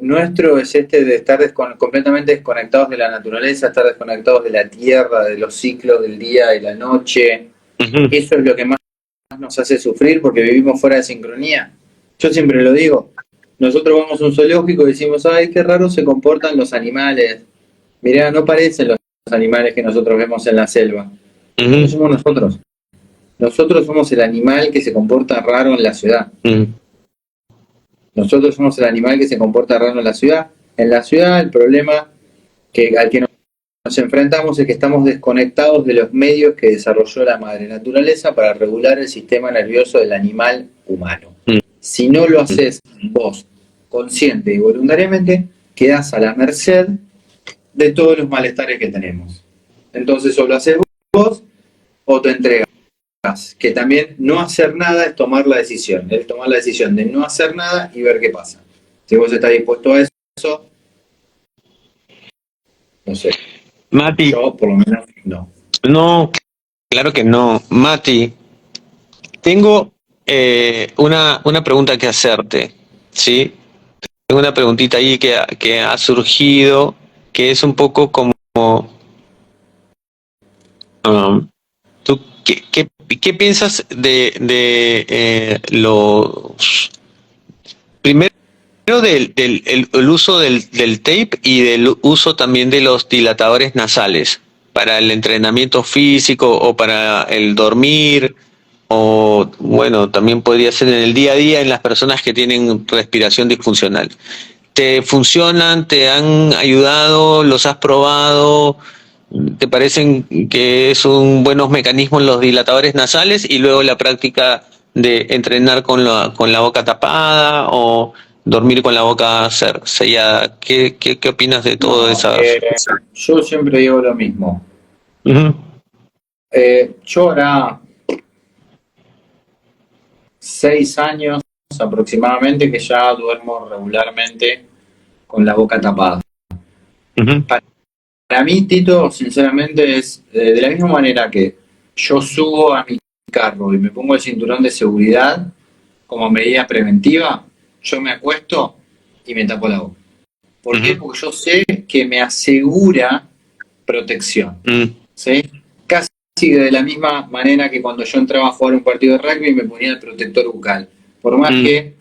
nuestro es de estar completamente desconectados de la naturaleza, estar desconectados de la tierra, de los ciclos del día y la noche. Eso es lo que más nos hace sufrir porque vivimos fuera de sincronía. Yo siempre lo digo, nosotros vamos a un zoológico y decimos, ay, qué raro se comportan los animales. Mirá, no parecen los animales que nosotros vemos en la selva. Eso somos nosotros. Nosotros somos el animal que se comporta raro en la ciudad. Nosotros somos el animal que se comporta raro en la ciudad. En la ciudad el problema al que nos enfrentamos es que estamos desconectados de los medios que desarrolló la madre naturaleza para regular el sistema nervioso del animal humano. Si no lo haces vos, consciente y voluntariamente, quedás a la merced de todos los malestares que tenemos. Entonces o lo haces vos o te entregas. Que también no hacer nada es tomar la decisión. Es tomar la decisión de no hacer nada y ver qué pasa. Si vos estás dispuesto a eso, no sé. Mati. Yo, por lo menos, no. No, claro que no. Mati, tengo una pregunta que hacerte, ¿sí? Tengo una preguntita ahí que ha surgido, que es un poco como... ¿tú qué piensas de los... Primero el uso del tape y del uso también de los dilatadores nasales para el entrenamiento físico o para el dormir, o bueno, también podría ser en el día a día en las personas que tienen respiración disfuncional? ¿Te funcionan? ¿Te han ayudado? ¿Los has probado? ¿Te parecen que son buenos mecanismos los dilatadores nasales y luego la práctica de entrenar con la boca tapada o dormir con la boca sellada? ¿Qué opinas de todo eso? Yo siempre digo lo mismo. Yo ahora 6 años aproximadamente que ya duermo regularmente con la boca tapada. Para mí, Tito, sinceramente es de la misma manera que yo subo a mi carro y me pongo el cinturón de seguridad como medida preventiva, yo me acuesto y me tapo la boca. ¿Por qué? Porque yo sé que me asegura protección. ¿Sí? Casi de la misma manera que cuando yo entraba a jugar un partido de rugby me ponía el protector bucal. Por más que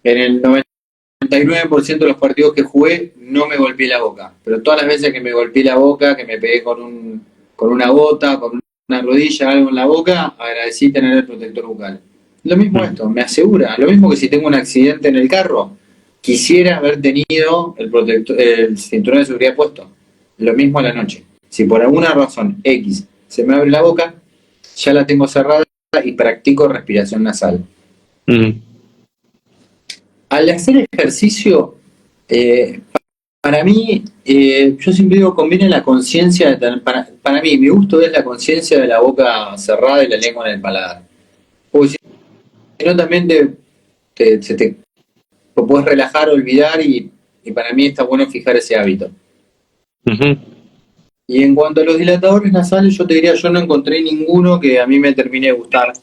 en el 99% de los partidos que jugué no me golpeé la boca, pero todas las veces que me golpeé la boca, que me pegué con una bota, con una rodilla, algo en la boca, agradecí tener el protector bucal. Lo mismo esto, me asegura, lo mismo que si tengo un accidente en el carro, quisiera haber tenido el cinturón de seguridad puesto. Lo mismo a la noche. Si por alguna razón X se me abre la boca, ya la tengo cerrada y practico respiración nasal. Al hacer ejercicio, para mí, yo siempre digo, conviene la conciencia, para mí, mi gusto es la conciencia de la boca cerrada y la lengua en el paladar. Porque si no, también te puedes relajar, olvidar, y para mí está bueno fijar ese hábito. Y en cuanto a los dilatadores nasales, yo te diría, yo no encontré ninguno que a mí me termine de gustar,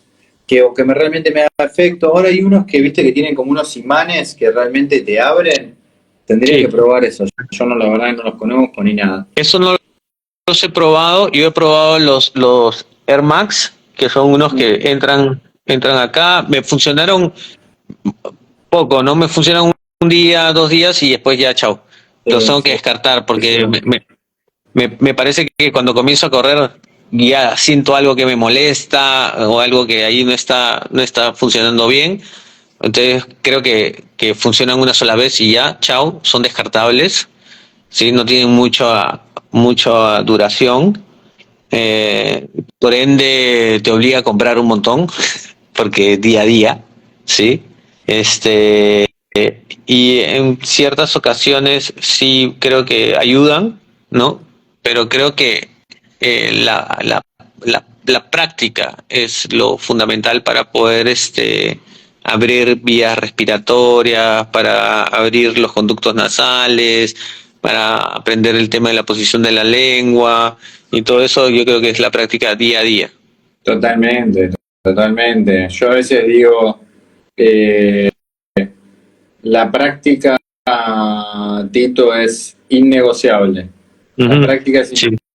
que realmente me haga efecto. Ahora hay unos que, viste, que tienen como unos imanes que realmente te abren. Tendría que probar eso. Yo no, la verdad, no los conozco ni nada. Eso no los he probado. Yo he probado los Air Max, que son unos que entran acá. Me funcionaron poco, ¿no? Me funcionan un día, 2 días y después ya, chao. Los tengo que descartar porque me parece que cuando comienzo a correr ya siento algo que me molesta o algo que ahí no está funcionando bien. Entonces creo que funcionan una sola vez y ya, chao, son descartables, ¿sí? No tienen mucha duración, por ende te obliga a comprar un montón porque día a día, ¿sí? Y en ciertas ocasiones sí creo que ayudan, ¿no? Pero creo que la práctica es lo fundamental para poder abrir vías respiratorias, para abrir los conductos nasales, para aprender el tema de la posición de la lengua, y todo eso yo creo que es la práctica día a día. Totalmente. Yo a veces digo, la práctica, Tito, es innegociable. La práctica es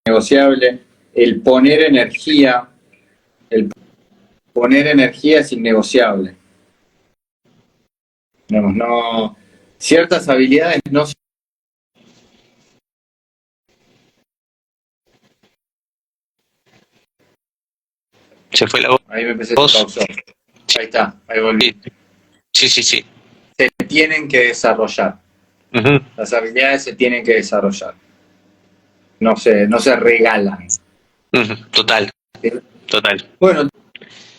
innegociable. El poner energía es innegociable. Digamos, ciertas habilidades no... Se fue la voz. Ahí me empecé a pausar. Ahí está, ahí volví. Sí. Se tienen que desarrollar. Las habilidades se tienen que desarrollar. No se regalan. Total. Bueno,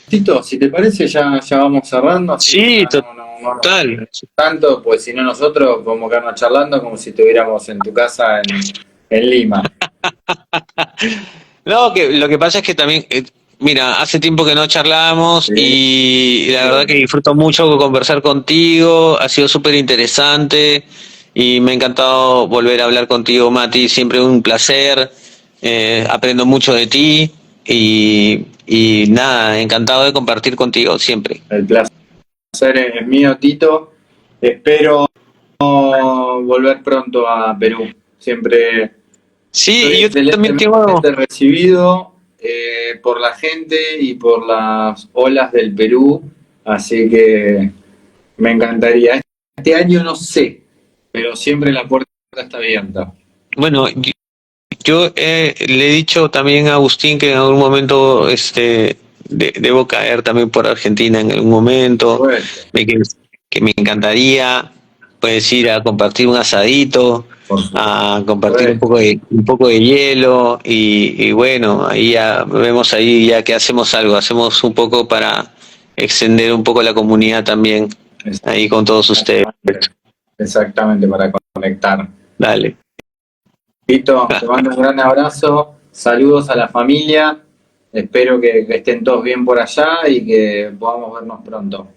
Tito, si te parece ya vamos cerrando. Así Sí, no total. tanto, pues si no nosotros podemos quedarnos charlando como si estuviéramos en tu casa en Lima. No, que lo que pasa es que también, mira, hace tiempo que no charlamos y la verdad que disfruto mucho conversar contigo, ha sido súper interesante y me ha encantado volver a hablar contigo, Mati, siempre un placer, aprendo mucho de ti y nada, encantado de compartir contigo siempre. El placer es mío, Tito. Espero volver pronto a Perú. Siempre Sí, estoy yo también tengo... excelentemente recibido por la gente y por las olas del Perú, así que me encantaría. Este año no sé, pero siempre la puerta está abierta. Bueno, yo le he dicho también a Agustín que en algún momento debo caer también por Argentina en algún momento, Bueno, que me encantaría pues ir a compartir un asadito, por a compartir supuesto. un poco de hielo y bueno, ahí ya vemos ahí ya que hacemos un poco para extender un poco la comunidad también ahí con todos ustedes. Exactamente, para conectar. Dale. Tito, te mando un gran abrazo, saludos a la familia, espero que estén todos bien por allá y que podamos vernos pronto.